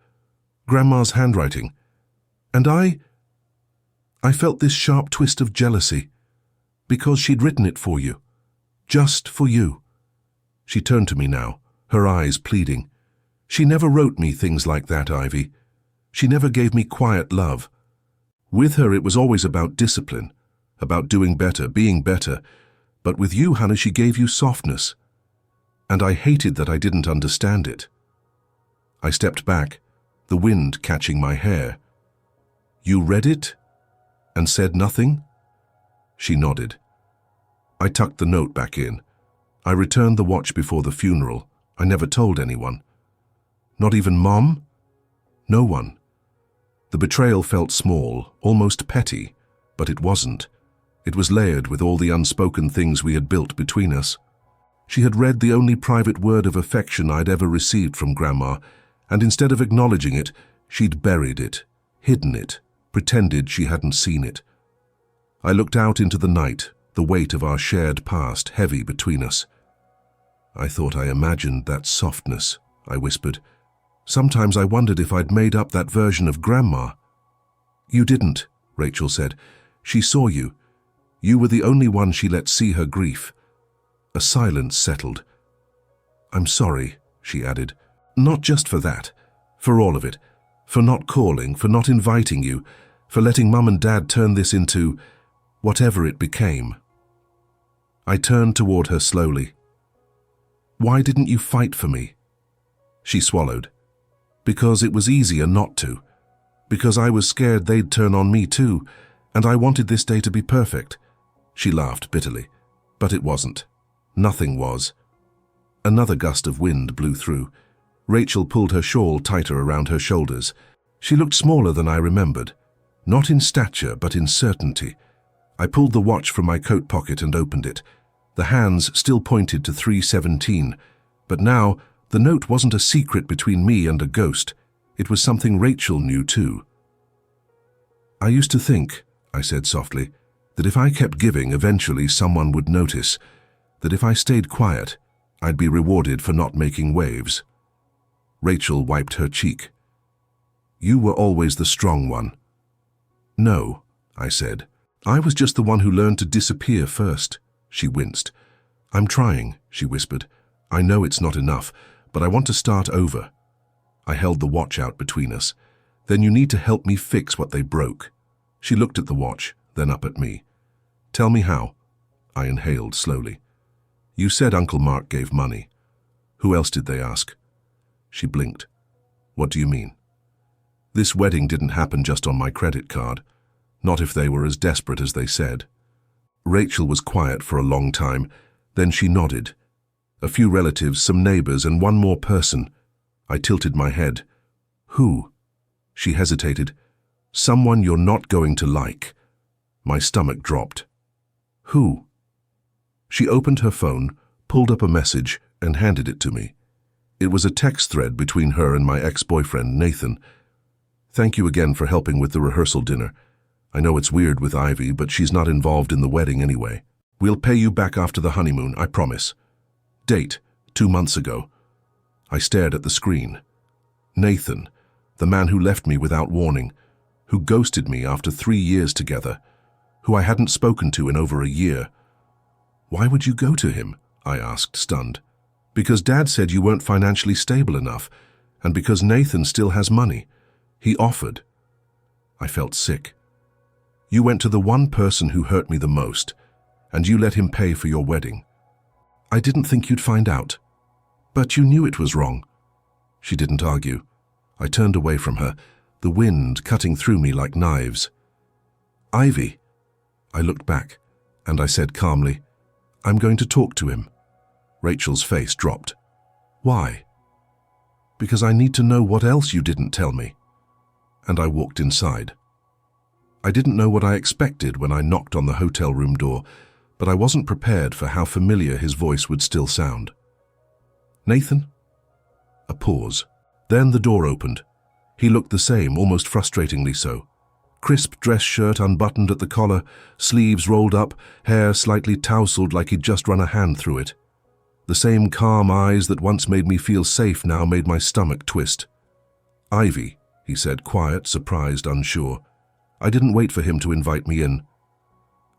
Grandma's handwriting, and I felt this sharp twist of jealousy, because she'd written it for you, just for you." She turned to me now, her eyes pleading. "She never wrote me things like that, Ivy. She never gave me quiet love. With her it was always about discipline, about doing better, being better. But with you, Hannah, she gave you softness. And I hated that I didn't understand it." I stepped back, the wind catching my hair. "You read it? And said nothing?" She nodded. I tucked the note back in. I returned the watch before the funeral. I never told anyone. Not even Mom? No one. The betrayal felt small, almost petty, but it wasn't. It was layered with all the unspoken things we had built between us. She had read the only private word of affection I'd ever received from Grandma, and instead of acknowledging it, she'd buried it, hidden it, pretended she hadn't seen it. I looked out into the night, the weight of our shared past heavy between us. "I thought I imagined that softness," I whispered. "Sometimes I wondered if I'd made up that version of Grandma." "You didn't," Rachel said. "She saw you. You were the only one she let see her grief." A silence settled. "I'm sorry," she added. "Not just for that. For all of it. For not calling, for not inviting you, for letting Mum and Dad turn this into whatever it became." I turned toward her slowly. "Why didn't you fight for me?" She swallowed. "Because it was easier not to. Because I was scared they'd turn on me too, and I wanted this day to be perfect." She laughed bitterly. But it wasn't. Nothing was. Another gust of wind blew through. Rachel pulled her shawl tighter around her shoulders. She looked smaller than I remembered. Not in stature, but in certainty. I pulled the watch from my coat pocket and opened it. The hands still pointed to 3:17, but now the note wasn't a secret between me and a ghost. It was something Rachel knew too. "I used to think," I said softly, "that if I kept giving, eventually someone would notice. That if I stayed quiet, I'd be rewarded for not making waves." Rachel wiped her cheek. "You were always the strong one." "No," I said. "I was just the one who learned to disappear first." She winced. "I'm trying," she whispered. "I know it's not enough, but I want to start over." I held the watch out between us. "Then you need to help me fix what they broke." She looked at the watch, then up at me. "Tell me how." I inhaled slowly. "You said Uncle Mark gave money. Who else did they ask?" She blinked. "What do you mean?" "This wedding didn't happen just on my credit card. Not if they were as desperate as they said." Rachel was quiet for a long time. Then she nodded. "A few relatives, some neighbors, and one more person." I tilted my head. "Who?" She hesitated. "Someone you're not going to like." My stomach dropped. "Who?" She opened her phone, pulled up a message, and handed it to me. It was a text thread between her and my ex-boyfriend, Nathan. "Thank you again for helping with the rehearsal dinner. I know it's weird with Ivy, but she's not involved in the wedding anyway. We'll pay you back after the honeymoon, I promise. Date, 2 months ago." I stared at the screen. Nathan, the man who left me without warning, who ghosted me after 3 years together, who I hadn't spoken to in over a year. "Why would you go to him?" I asked, stunned. "Because Dad said you weren't financially stable enough, and because Nathan still has money. He offered." I felt sick. "You went to the one person who hurt me the most, and you let him pay for your wedding." "I didn't think you'd find out." "But you knew it was wrong." She didn't argue. I turned away from her, the wind cutting through me like knives. "Ivy." I looked back, and I said calmly, "I'm going to talk to him." Rachel's face dropped. "Why?" "Because I need to know what else you didn't tell me." And I walked inside. I didn't know what I expected when I knocked on the hotel room door, but I wasn't prepared for how familiar his voice would still sound. "Nathan?" A pause. Then the door opened. He looked the same, almost frustratingly so. Crisp dress shirt unbuttoned at the collar, sleeves rolled up, hair slightly tousled like he'd just run a hand through it. The same calm eyes that once made me feel safe now made my stomach twist. "Ivy," he said, quiet, surprised, unsure. I didn't wait for him to invite me in.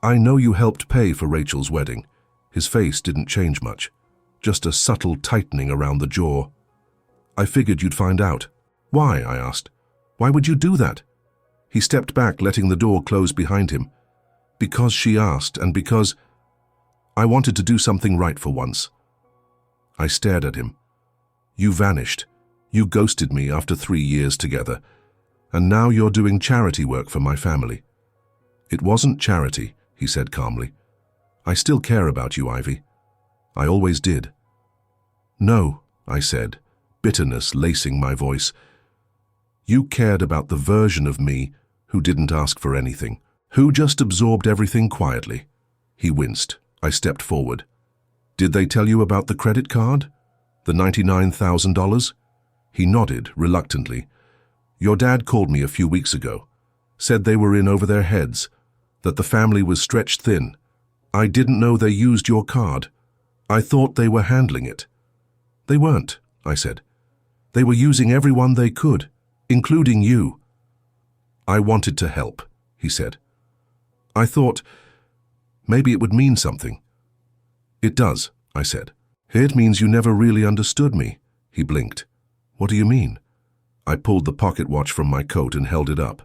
"I know you helped pay for Rachel's wedding." His face didn't change much, just a subtle tightening around the jaw. "I figured you'd find out." "Why?" I asked. "Why would you do that?" He stepped back, letting the door close behind him. "Because she asked, and because I wanted to do something right for once." I stared at him. "You vanished. You ghosted me after 3 years together. And now you're doing charity work for my family." "It wasn't charity," he said calmly. "I still care about you, Ivy. I always did." "No," I said, bitterness lacing my voice. "You cared about the version of me who didn't ask for anything, who just absorbed everything quietly." He winced. I stepped forward. "Did they tell you about the credit card? The $99,000? He nodded reluctantly. "Your dad called me a few weeks ago. Said they were in over their heads, that the family was stretched thin. I didn't know they used your card. I thought they were handling it." "They weren't," I said. "They were using everyone they could, including you." "I wanted to help," he said. "I thought maybe it would mean something." "It does," I said. "It means you never really understood me." He blinked. "What do you mean?" I pulled the pocket watch from my coat and held it up.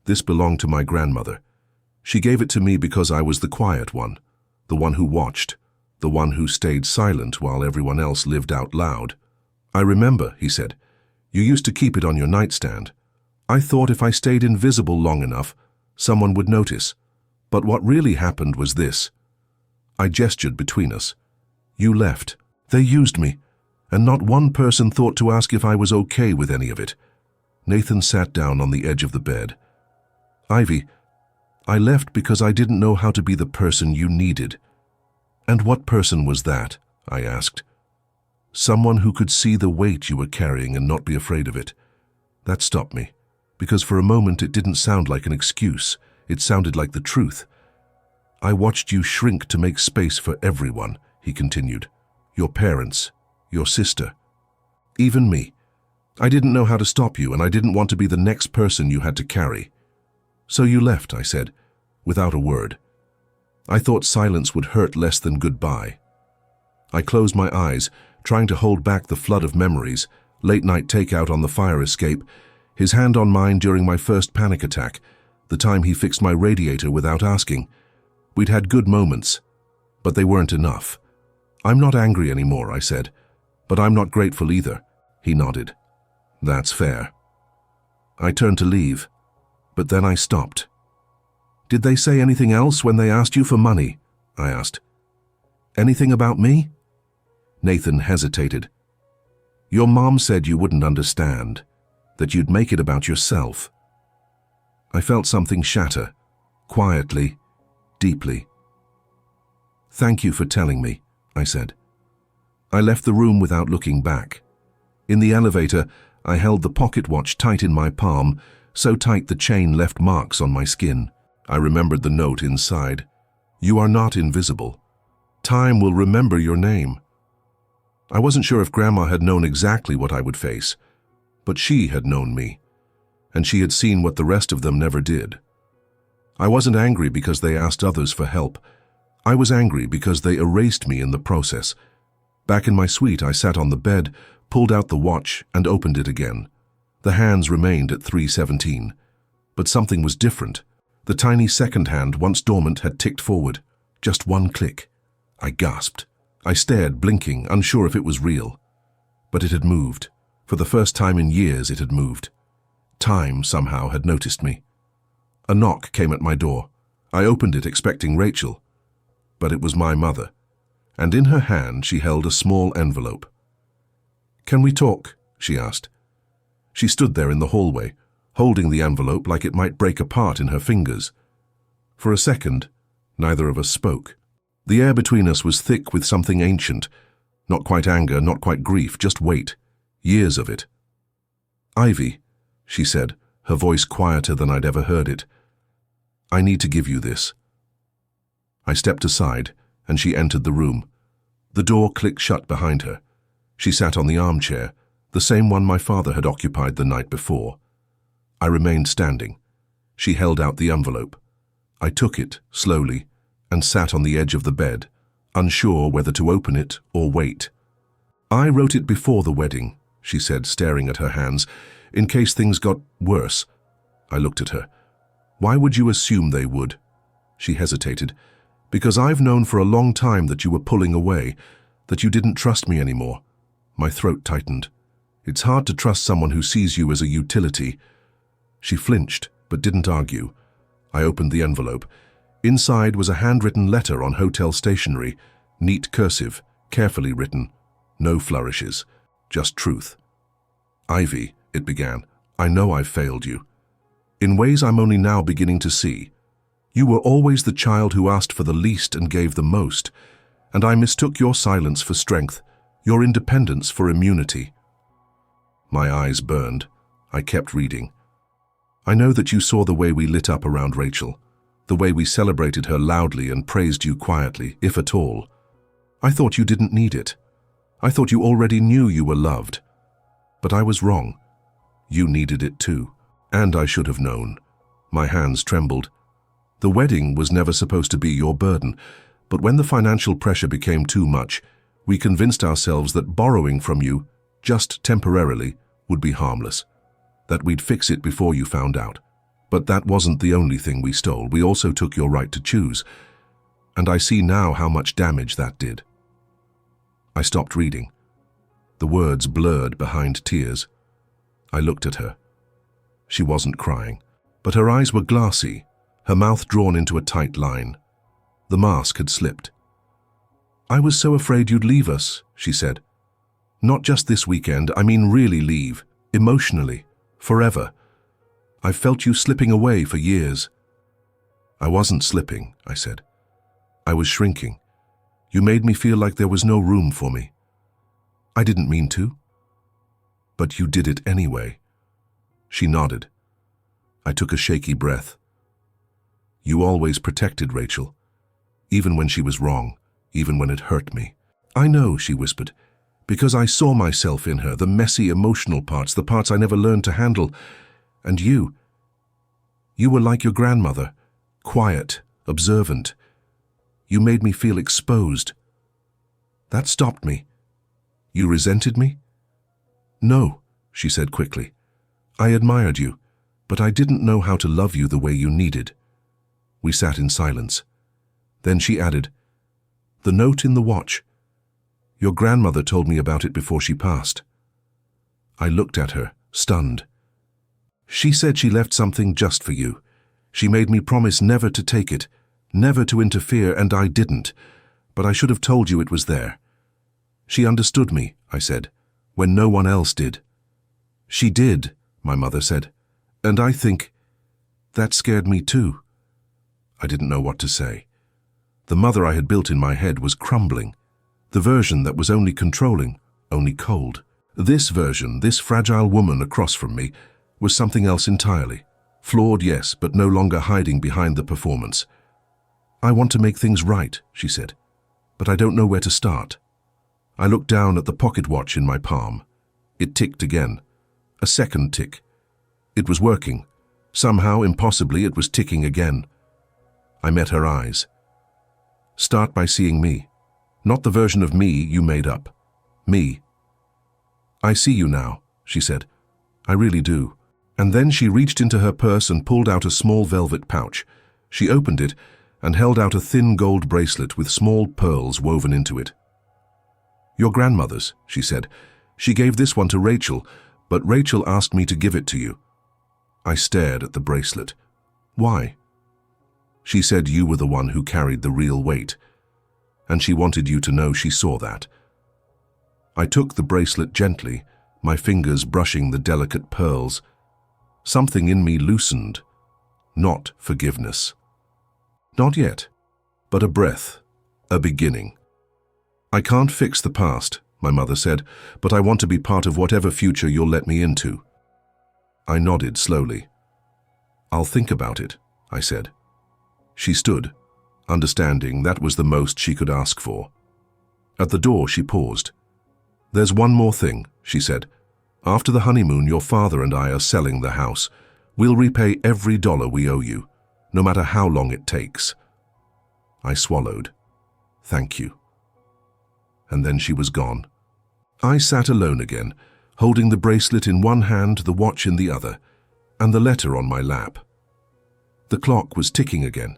"This belonged to my grandmother. She gave it to me because I was the quiet one, the one who watched, the one who stayed silent while everyone else lived out loud." "I remember," he said. "You used to keep it on your nightstand. I thought if I stayed invisible long enough, someone would notice. But what really happened was this." I gestured between us. "You left. They used me, and not one person thought to ask if I was okay with any of it." Nathan sat down on the edge of the bed. "Ivy, I left because I didn't know how to be the person you needed." "And what person was that?" I asked. "Someone who could see the weight you were carrying and not be afraid of it." That stopped me, because for a moment it didn't sound like an excuse. It sounded like the truth. "I watched you shrink to make space for everyone," he continued. "Your parents, your sister, even me. I didn't know how to stop you, and I didn't want to be the next person you had to carry. So you left," I said, without a word. I thought silence would hurt less than goodbye. I closed my eyes, trying to hold back the flood of memories, late-night takeout on the fire escape, his hand on mine during my first panic attack, the time he fixed my radiator without asking. We'd had good moments, but they weren't enough. "I'm not angry anymore," I said, "but I'm not grateful either." He nodded. "That's fair." I turned to leave, but then I stopped. "Did they say anything else when they asked you for money?" I asked. "Anything about me?" Nathan hesitated. "Your mom said you wouldn't understand, that you'd make it about yourself." I felt something shatter, quietly, deeply. "Thank you for telling me," I said. I left the room without looking back. In the elevator, I held the pocket watch tight in my palm, so tight the chain left marks on my skin. I remembered the note inside. "You are not invisible. Time will remember your name." I wasn't sure if Grandma had known exactly what I would face, but she had known me, and she had seen what the rest of them never did. I wasn't angry because they asked others for help. I was angry because they erased me in the process. Back in my suite, I sat on the bed, pulled out the watch, and opened it again. The hands remained at 3:17, but something was different. The tiny second hand, once dormant, had ticked forward. Just one click. I gasped. I stared, blinking, unsure if it was real. But it had moved. For the first time in years, it had moved. Time, somehow, had noticed me. A knock came at my door. I opened it, expecting Rachel. But it was my mother, and in her hand she held a small envelope. "Can we talk?" she asked. She stood there in the hallway, holding the envelope like it might break apart in her fingers. For a second, neither of us spoke. The air between us was thick with something ancient. Not quite anger, not quite grief, just weight. Years of it. "Ivy," she said, her voice quieter than I'd ever heard it. "I need to give you this." I stepped aside, and she entered the room. The door clicked shut behind her. She sat on the armchair, the same one my father had occupied the night before. I remained standing. She held out the envelope. I took it, slowly, and sat on the edge of the bed, unsure whether to open it or wait. "I wrote it before the wedding," she said, staring at her hands, "in case things got worse." I looked at her. "Why would you assume they would?" She hesitated. "Because I've known for a long time that you were pulling away, that you didn't trust me anymore." My throat tightened. It's hard to trust someone who sees you as a utility. She flinched, but didn't argue. I opened the envelope. Inside was a handwritten letter on hotel stationery, neat cursive, carefully written. No flourishes, just truth. "Ivy," it began, "I know I've failed you. In ways I'm only now beginning to see. You were always the child who asked for the least and gave the most, and I mistook your silence for strength, your independence for immunity." My eyes burned. I kept reading. "I know that you saw the way we lit up around Rachel, the way we celebrated her loudly and praised you quietly, if at all. I thought you didn't need it. I thought you already knew you were loved. But I was wrong. You needed it too. And I should have known." My hands trembled. "The wedding was never supposed to be your burden, but when the financial pressure became too much, we convinced ourselves that borrowing from you, just temporarily, would be harmless, that we'd fix it before you found out. But that wasn't the only thing we stole. We also took your right to choose. And I see now how much damage that did." I stopped reading. The words blurred behind tears. I looked at her. She wasn't crying, but her eyes were glassy, her mouth drawn into a tight line. The mask had slipped. "I was so afraid you'd leave us," she said. "Not just this weekend, I mean really leave, emotionally, forever. I've felt you slipping away for years." "I wasn't slipping," I said. "I was shrinking. You made me feel like there was no room for me. I didn't mean to." "But you did it anyway." She nodded. I took a shaky breath. "You always protected Rachel, even when she was wrong, even when it hurt me." "I know," she whispered, "because I saw myself in her, the messy emotional parts, the parts I never learned to handle. And you were like your grandmother, quiet, observant. You made me feel exposed. That stopped me." "You resented me?" "No," she said quickly. "I admired you, but I didn't know how to love you the way you needed." We sat in silence. Then she added, "The note in the watch. Your grandmother told me about it before she passed." I looked at her, stunned. "She said she left something just for you. She made me promise never to take it, never to interfere, and I didn't. But I should have told you it was there." "She understood me," I said, "when no one else did." "She did," my mother said, "and I think that scared me too." I didn't know what to say. The mother I had built in my head was crumbling. The version that was only controlling, only cold. This version, this fragile woman across from me, was something else entirely. Flawed, yes, but no longer hiding behind the performance. "I want to make things right," she said, "but I don't know where to start." I looked down at the pocket watch in my palm. It ticked again. A second tick. It was working. Somehow, impossibly, it was ticking again. I met her eyes. "Start by seeing me. Not the version of me you made up. Me." "I see you now," she said. "I really do." And then she reached into her purse and pulled out a small velvet pouch. She opened it and held out a thin gold bracelet with small pearls woven into it. "Your grandmother's," she said. "She gave this one to Rachel, but Rachel asked me to give it to you." I stared at the bracelet. "Why?" "She said you were the one who carried the real weight, and she wanted you to know she saw that." I took the bracelet gently, my fingers brushing the delicate pearls. Something in me loosened. Not forgiveness. Not yet, but a breath, a beginning. I can't fix the past, my mother said, but I want to be part of whatever future you'll let me into. I nodded slowly. I'll think about it, I said. She stood, understanding that was the most she could ask for. At the door, she paused. There's one more thing, she said. After the honeymoon, your father and I are selling the house. We'll repay every dollar we owe you, no matter how long it takes. I swallowed. Thank you. And then she was gone. I sat alone again, holding the bracelet in one hand, the watch in the other, and the letter on my lap. The clock was ticking again,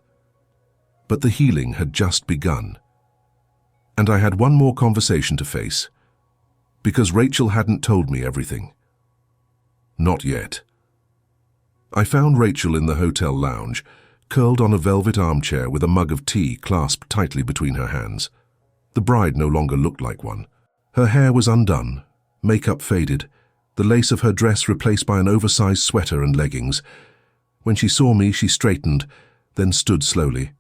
but the healing had just begun. And I had one more conversation to face, because Rachel hadn't told me everything. Not yet. I found Rachel in the hotel lounge, curled on a velvet armchair with a mug of tea clasped tightly between her hands. The bride no longer looked like one. Her hair was undone, makeup faded, the lace of her dress replaced by an oversized sweater and leggings. When she saw me, she straightened, then stood slowly.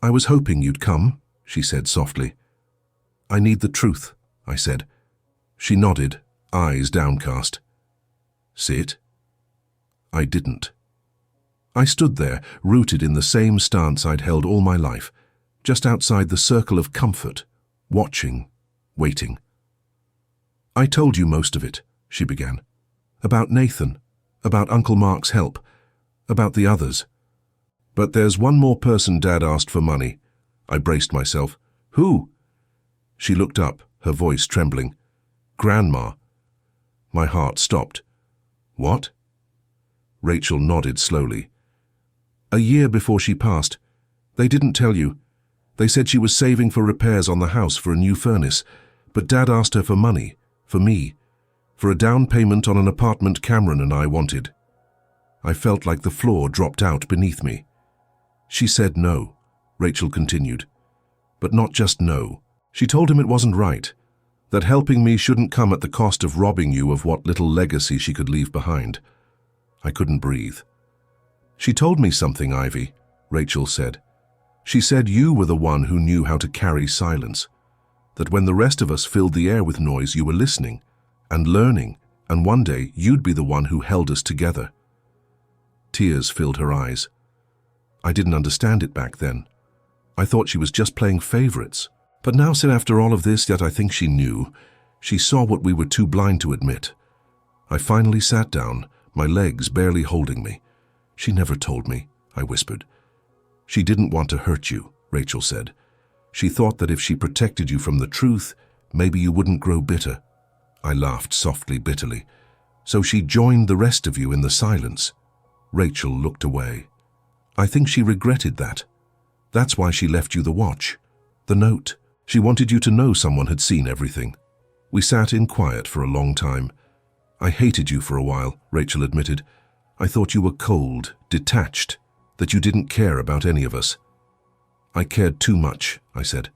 I was hoping you'd come, she said softly. I need the truth, I said. She nodded, eyes downcast. Sit? I didn't. I stood there, rooted in the same stance I'd held all my life, just outside the circle of comfort, watching, waiting. I told you most of it, she began. About Nathan, about Uncle Mark's help, about the others. But there's one more person Dad asked for money. I braced myself. Who? She looked up, her voice trembling. Grandma. My heart stopped. What? Rachel nodded slowly. A year before she passed. They didn't tell you. They said she was saving for repairs on the house for a new furnace, but Dad asked her for money, for me, for a down payment on an apartment Cameron and I wanted. I felt like the floor dropped out beneath me. She said no, Rachel continued. But not just no. She told him it wasn't right, that helping me shouldn't come at the cost of robbing you of what little legacy she could leave behind. I couldn't breathe. She told me something, Ivy, Rachel said. She said you were the one who knew how to carry silence, that when the rest of us filled the air with noise, you were listening and learning, and one day you'd be the one who held us together. Tears filled her eyes. I didn't understand it back then. I thought she was just playing favorites. But now, said after all of this, yet I think she knew. She saw what we were too blind to admit. I finally sat down, my legs barely holding me. She never told me, I whispered. She didn't want to hurt you, Rachel said. She thought that if she protected you from the truth, maybe you wouldn't grow bitter. I laughed softly, bitterly. So she joined the rest of you in the silence. Rachel looked away. I think she regretted that. That's why she left you the watch, the note. She wanted you to know someone had seen everything. We sat in quiet for a long time. I hated you for a while, Rachel admitted. I thought you were cold, detached, that you didn't care about any of us. I cared too much, I said.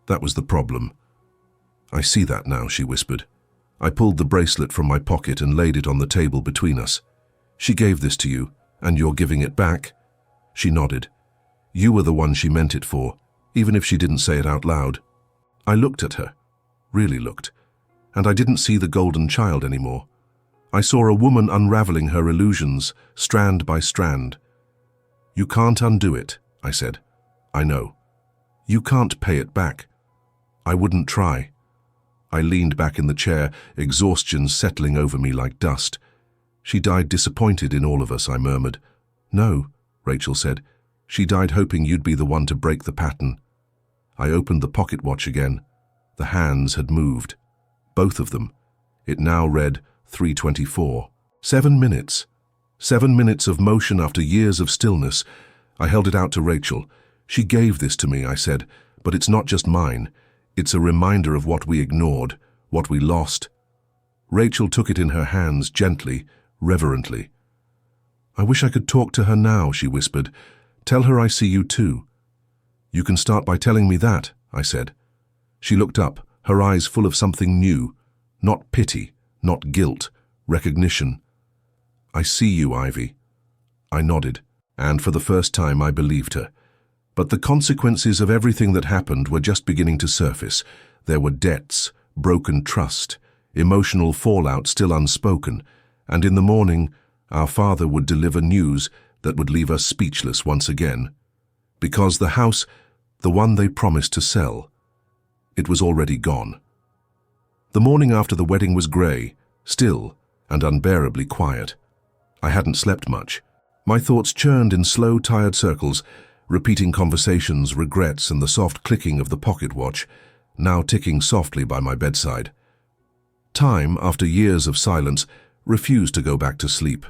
That was the problem. I see that now, she whispered. I pulled the bracelet from my pocket and laid it on the table between us. She gave this to you, and you're giving it back? She nodded. You were the one she meant it for, even if she didn't say it out loud. I looked at her, really looked, and I didn't see the golden child anymore. I saw a woman unraveling her illusions, strand by strand. You can't undo it, I said. I know. You can't pay it back. I wouldn't try. I leaned back in the chair, exhaustion settling over me like dust. She died disappointed in all of us, I murmured. No, Rachel said. She died hoping you'd be the one to break the pattern. I opened the pocket watch again. The hands had moved. Both of them. It now read 3:24. 7 minutes. 7 minutes of motion after years of stillness. I held it out to Rachel. She gave this to me, I said, but it's not just mine. It's a reminder of what we ignored, what we lost. Rachel took it in her hands gently, reverently. I wish I could talk to her now, she whispered. Tell her I see you too. You can start by telling me that, I said. She looked up, her eyes full of something new, not pity, not guilt, recognition. "I see you, Ivy." I nodded, and for the first time I believed her. But the consequences of everything that happened were just beginning to surface. There were debts, broken trust, emotional fallout still unspoken, and in the morning, our father would deliver news that would leave us speechless once again. Because the house, the one they promised to sell, it was already gone. The morning after the wedding was grey, still, and unbearably quiet. I hadn't slept much. My thoughts churned in slow, tired circles, repeating conversations, regrets, and the soft clicking of the pocket watch, now ticking softly by my bedside. Time, after years of silence, refused to go back to sleep.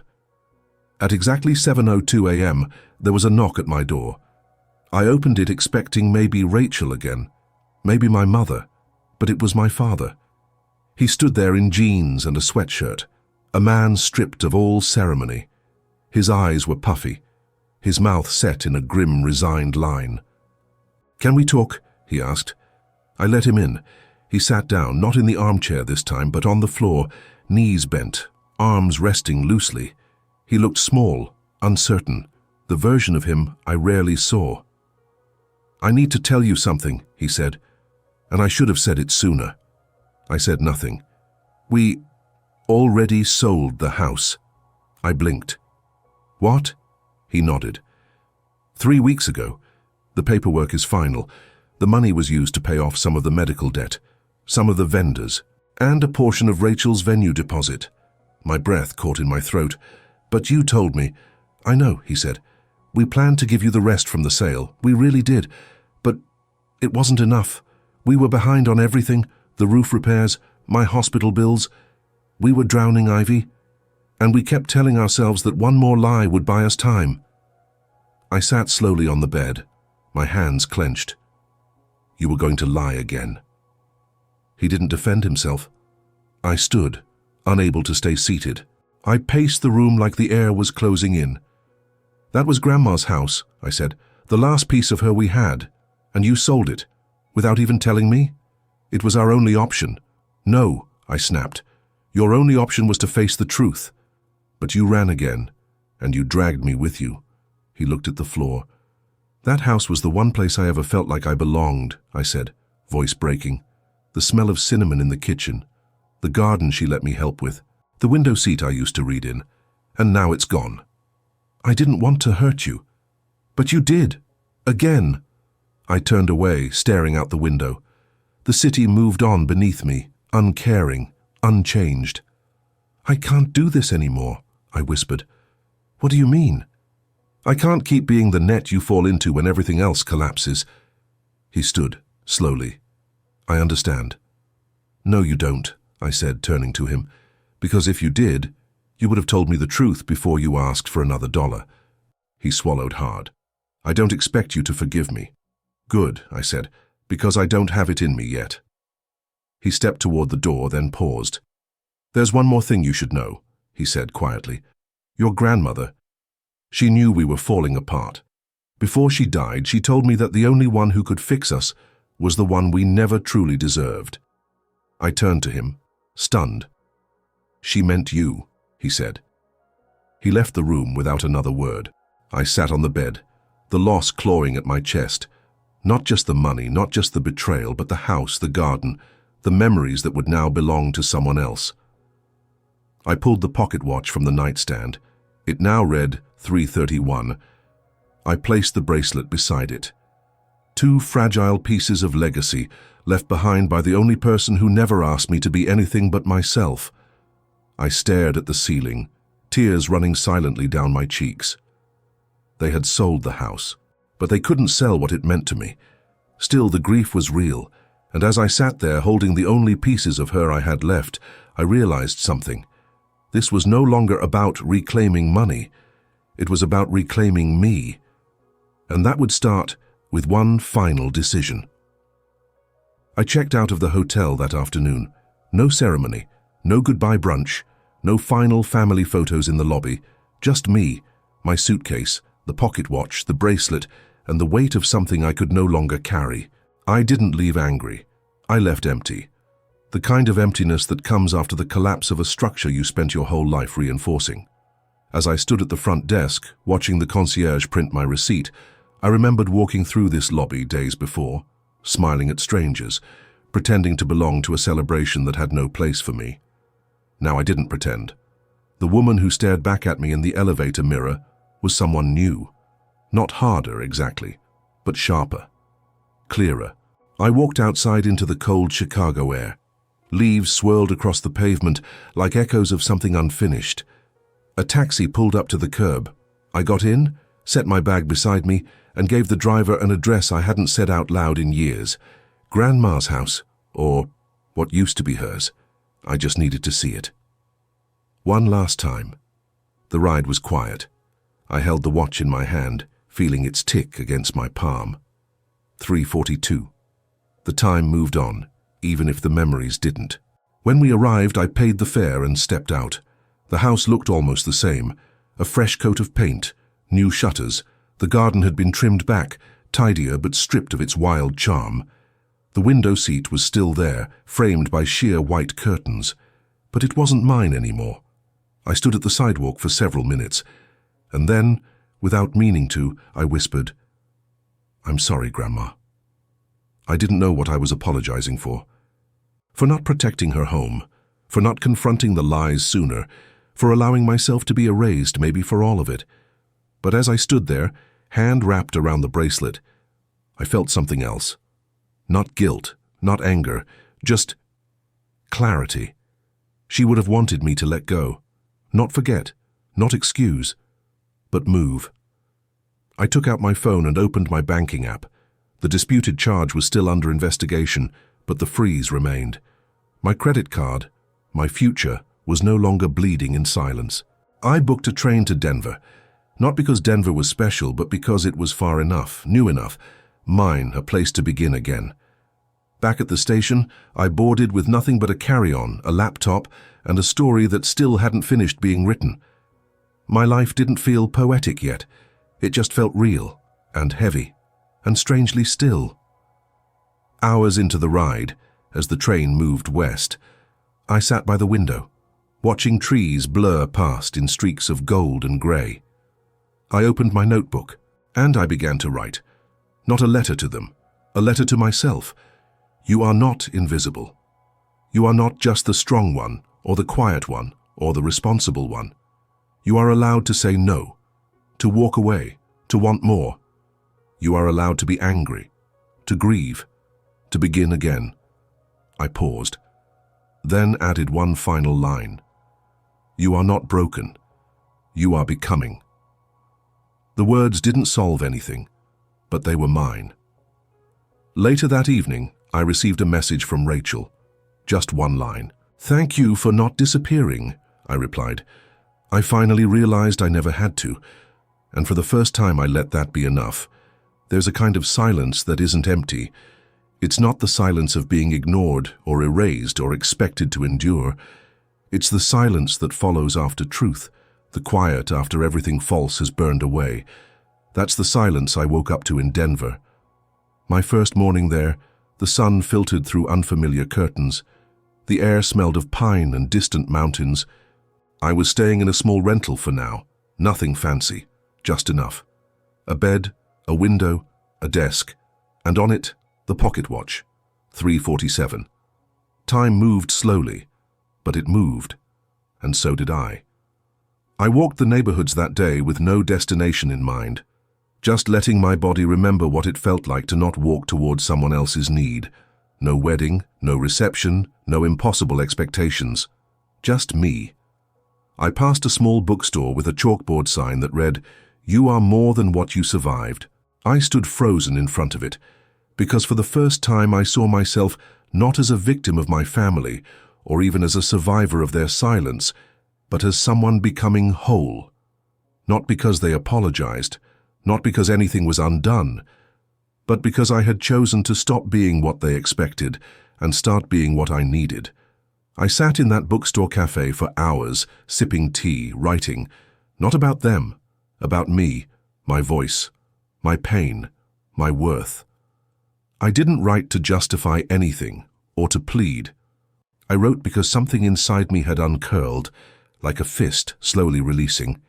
At exactly 7:02 a.m., there was a knock at my door. I opened it expecting maybe Rachel again, maybe my mother, but it was my father. He stood there in jeans and a sweatshirt, a man stripped of all ceremony. His eyes were puffy, his mouth set in a grim, resigned line. "Can we talk?" he asked. I let him in. He sat down, not in the armchair this time, but on the floor, knees bent, arms resting loosely. He looked small, uncertain, the version of him I rarely saw. "I need to tell you something," he said, and I should have said it sooner. I said nothing. "We already sold the house." I blinked. "What?" He nodded. 3 weeks ago. The paperwork is final. The money was used to pay off some of the medical debt, some of the vendors, and a portion of Rachel's venue deposit. My breath caught in my throat. "But you told me." "I know," he said. "We planned to give you the rest from the sale. We really did. But it wasn't enough. We were behind on everything, the roof repairs, my hospital bills. We were drowning, Ivy. And we kept telling ourselves that one more lie would buy us time." I sat slowly on the bed, my hands clenched. "You were going to lie again." He didn't defend himself. I stood, unable to stay seated. I paced the room like the air was closing in. "That was Grandma's house," I said, "the last piece of her we had, and you sold it, without even telling me? It was our only option." "No," I snapped. "Your only option was to face the truth. But you ran again, and you dragged me with you." He looked at the floor. "That house was the one place I ever felt like I belonged," I said, voice breaking. "The smell of cinnamon in the kitchen, the garden she let me help with, the window seat I used to read in, and now it's gone. I didn't want to hurt you, but you did. Again." I turned away, staring out the window. The city moved on beneath me, uncaring, unchanged. "I can't do this anymore," I whispered. "What do you mean?" "I can't keep being the net you fall into when everything else collapses." He stood, slowly. "I understand." "No, you don't," I said, turning to him. "Because if you did, you would have told me the truth before you asked for another $1. He swallowed hard. "I don't expect you to forgive me." "Good," I said, "because I don't have it in me yet." He stepped toward the door, then paused. "There's one more thing you should know," he said quietly. "Your grandmother, she knew we were falling apart. Before she died, she told me that the only one who could fix us was the one we never truly deserved." I turned to him, stunned. "She meant you," he said. He left the room without another word. I sat on the bed, the loss clawing at my chest. Not just the money, not just the betrayal, but the house, the garden, the memories that would now belong to someone else. I pulled the pocket watch from the nightstand. It now read 3:31. I placed the bracelet beside it. 2 fragile pieces of legacy left behind by the only person who never asked me to be anything but myself. I stared at the ceiling, tears running silently down my cheeks. They had sold the house, but they couldn't sell what it meant to me. Still, the grief was real, and as I sat there holding the only pieces of her I had left, I realized something. This was no longer about reclaiming money. It was about reclaiming me. And that would start with one final decision. I checked out of the hotel that afternoon. No ceremony, no goodbye brunch, no final family photos in the lobby. Just me, my suitcase, the pocket watch, the bracelet, and the weight of something I could no longer carry. I didn't leave angry. I left empty. The kind of emptiness that comes after the collapse of a structure you spent your whole life reinforcing. As I stood at the front desk, watching the concierge print my receipt, I remembered walking through this lobby days before, smiling at strangers, pretending to belong to a celebration that had no place for me. Now I didn't pretend. The woman who stared back at me in the elevator mirror was someone new. Not harder, exactly, but sharper, clearer. I walked outside into the cold Chicago air. Leaves swirled across the pavement like echoes of something unfinished. A taxi pulled up to the curb. I got in, set my bag beside me, and gave the driver an address I hadn't said out loud in years. Grandma's house, or what used to be hers. I just needed to see it. One last time. The ride was quiet. I held the watch in my hand, feeling its tick against my palm. 3:42. The time moved on, even if the memories didn't. When we arrived, I paid the fare and stepped out. The house looked almost the same. A fresh coat of paint, new shutters. The garden had been trimmed back, tidier but stripped of its wild charm. The window seat was still there, framed by sheer white curtains. But it wasn't mine anymore. I stood at the sidewalk for several minutes, and then, without meaning to, I whispered, "I'm sorry, Grandma." I didn't know what I was apologizing for. For not protecting her home, for not confronting the lies sooner, for allowing myself to be erased, maybe for all of it. But as I stood there, hand wrapped around the bracelet, I felt something else. Not guilt, not anger, just clarity. She would have wanted me to let go. Not forget, not excuse, but move. I took out my phone and opened my banking app. The disputed charge was still under investigation, but the freeze remained. My credit card, my future, was no longer bleeding in silence. I booked a train to Denver, not because Denver was special, but because it was far enough, new enough, mine, a place to begin again. Back at the station, I boarded with nothing but a carry-on, a laptop, and a story that still hadn't finished being written. My life didn't feel poetic yet. It just felt real, and heavy, and strangely still. Hours into the ride, as the train moved west, I sat by the window, watching trees blur past in streaks of gold and grey. I opened my notebook, and I began to write. Not a letter to them, a letter to myself. You are not invisible. You are not just the strong one, or the quiet one, or the responsible one. You are allowed to say no, to walk away, to want more. You are allowed to be angry, to grieve, to begin again. I paused, then added one final line. You are not broken. You are becoming. The words didn't solve anything, but they were mine. Later that evening, I received a message from Rachel. Just one line. "Thank you for not disappearing," I replied. I finally realized I never had to, and for the first time I let that be enough. There's a kind of silence that isn't empty. It's not the silence of being ignored or erased or expected to endure. It's the silence that follows after truth, the quiet after everything false has burned away. That's the silence I woke up to in Denver. My first morning there, the sun filtered through unfamiliar curtains. The air smelled of pine and distant mountains. I was staying in a small rental for now, nothing fancy, just enough. A bed, a window, a desk, and on it, the pocket watch, 3:47. Time moved slowly, but it moved, and so did I. I walked the neighborhoods that day with no destination in mind, just letting my body remember what it felt like to not walk towards someone else's need. No wedding, no reception, no impossible expectations. Just me. I passed a small bookstore with a chalkboard sign that read, "You are more than what you survived." I stood frozen in front of it, because for the first time I saw myself not as a victim of my family, or even as a survivor of their silence, but as someone becoming whole. Not because they apologized, not because anything was undone, but because I had chosen to stop being what they expected and start being what I needed. I sat in that bookstore cafe for hours, sipping tea, writing, not about them, about me, my voice, my pain, my worth. I didn't write to justify anything or to plead. I wrote because something inside me had uncurled, like a fist slowly releasing,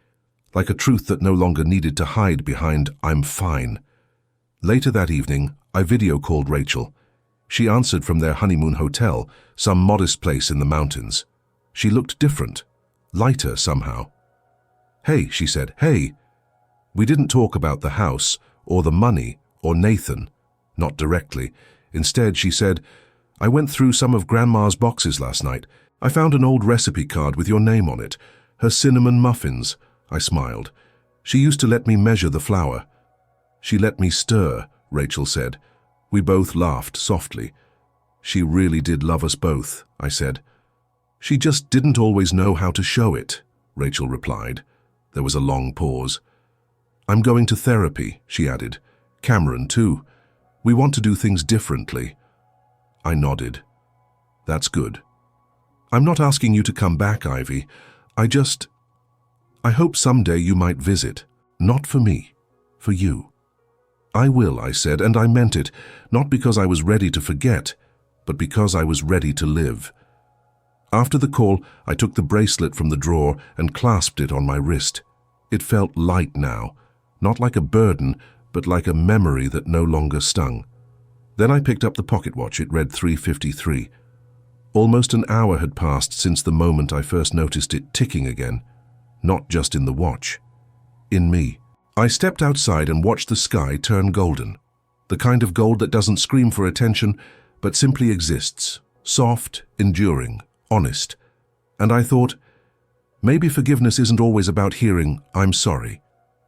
like a truth that no longer needed to hide behind "I'm fine." Later that evening, I video called Rachel. She answered from their honeymoon hotel, some modest place in the mountains. She looked different, lighter somehow. "Hey," she said, "hey." We didn't talk about the house, or the money, or Nathan. Not directly. Instead, she said, "I went through some of Grandma's boxes last night. I found an old recipe card with your name on it. Her cinnamon muffins." I smiled. "She used to let me measure the flour." "She let me stir," Rachel said. We both laughed softly. "She really did love us both," I said. "She just didn't always know how to show it," Rachel replied. There was a long pause. "I'm going to therapy," she added. "Cameron, too. We want to do things differently." I nodded. "That's good. I'm not asking you to come back, Ivy. I hope someday you might visit. Not for me, for you." "I will," I said, and I meant it, not because I was ready to forget, but because I was ready to live. After the call, I took the bracelet from the drawer and clasped it on my wrist. It felt light now, not like a burden, but like a memory that no longer stung. Then I picked up the pocket watch. It read 3:53. Almost an hour had passed since the moment I first noticed it ticking again, not just in the watch, in me. I stepped outside and watched the sky turn golden, the kind of gold that doesn't scream for attention, but simply exists, soft, enduring, honest. And I thought, maybe forgiveness isn't always about hearing, "I'm sorry."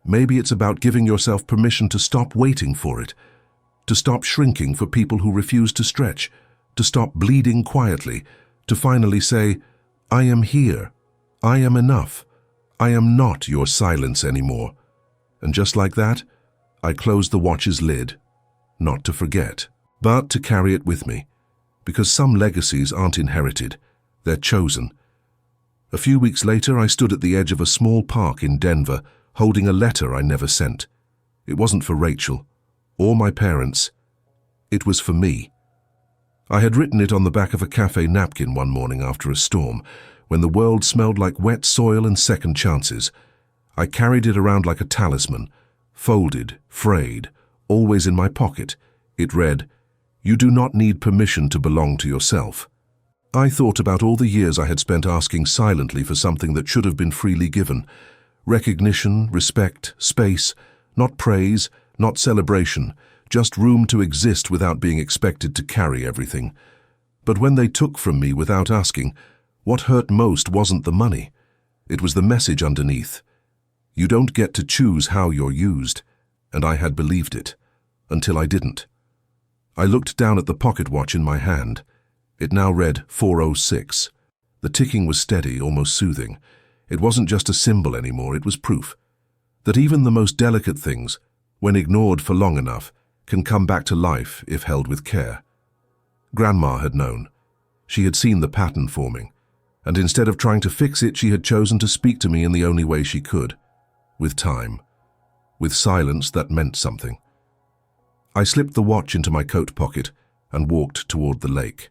Maybe it's about giving yourself permission to stop waiting for it, to stop shrinking for people who refuse to stretch, to stop bleeding quietly, to finally say, "I am here. I am enough. I am not your silence anymore." And just like that, I closed the watch's lid, not to forget, but to carry it with me, because some legacies aren't inherited, they're chosen. A few weeks later, I stood at the edge of a small park in Denver, holding a letter I never sent. It wasn't for Rachel, or my parents. It was for me. I had written it on the back of a cafe napkin one morning after a storm, when the world smelled like wet soil and second chances. I carried it around like a talisman, folded, frayed, always in my pocket. It read, "You do not need permission to belong to yourself." I thought about all the years I had spent asking silently for something that should have been freely given. Recognition, respect, space, not praise, not celebration, just room to exist without being expected to carry everything. But when they took from me without asking, what hurt most wasn't the money. It was the message underneath. You don't get to choose how you're used, and I had believed it, until I didn't. I looked down at the pocket watch in my hand. It now read 4:06. The ticking was steady, almost soothing. It wasn't just a symbol anymore, it was proof that even the most delicate things, when ignored for long enough, can come back to life if held with care. Grandma had known. She had seen the pattern forming, and instead of trying to fix it, she had chosen to speak to me in the only way she could. With time, with silence that meant something. I slipped the watch into my coat pocket and walked toward the lake.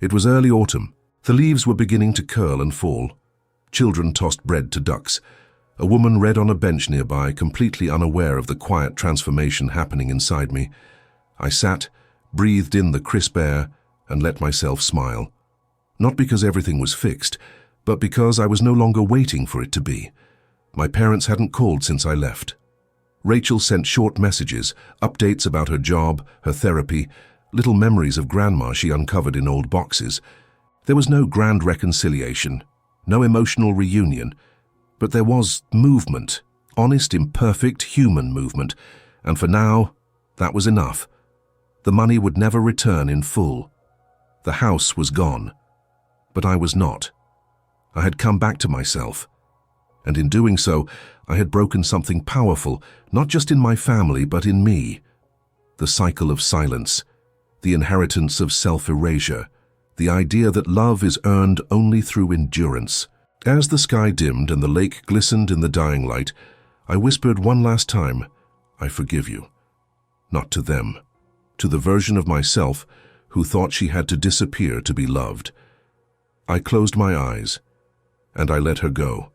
It was early autumn. The leaves were beginning to curl and fall. Children tossed bread to ducks. A woman read on a bench nearby, completely unaware of the quiet transformation happening inside me. I sat, breathed in the crisp air, and let myself smile. Not because everything was fixed, but because I was no longer waiting for it to be. My parents hadn't called since I left. Rachel sent short messages, updates about her job, her therapy, little memories of Grandma she uncovered in old boxes. There was no grand reconciliation, no emotional reunion, but there was movement, honest, imperfect, human movement, and for now, that was enough. The money would never return in full. The house was gone, but I was not. I had come back to myself. And in doing so, I had broken something powerful, not just in my family, but in me. The cycle of silence, the inheritance of self-erasure, the idea that love is earned only through endurance. As the sky dimmed and the lake glistened in the dying light, I whispered one last time, "I forgive you." Not to them, to the version of myself who thought she had to disappear to be loved. I closed my eyes, and I let her go.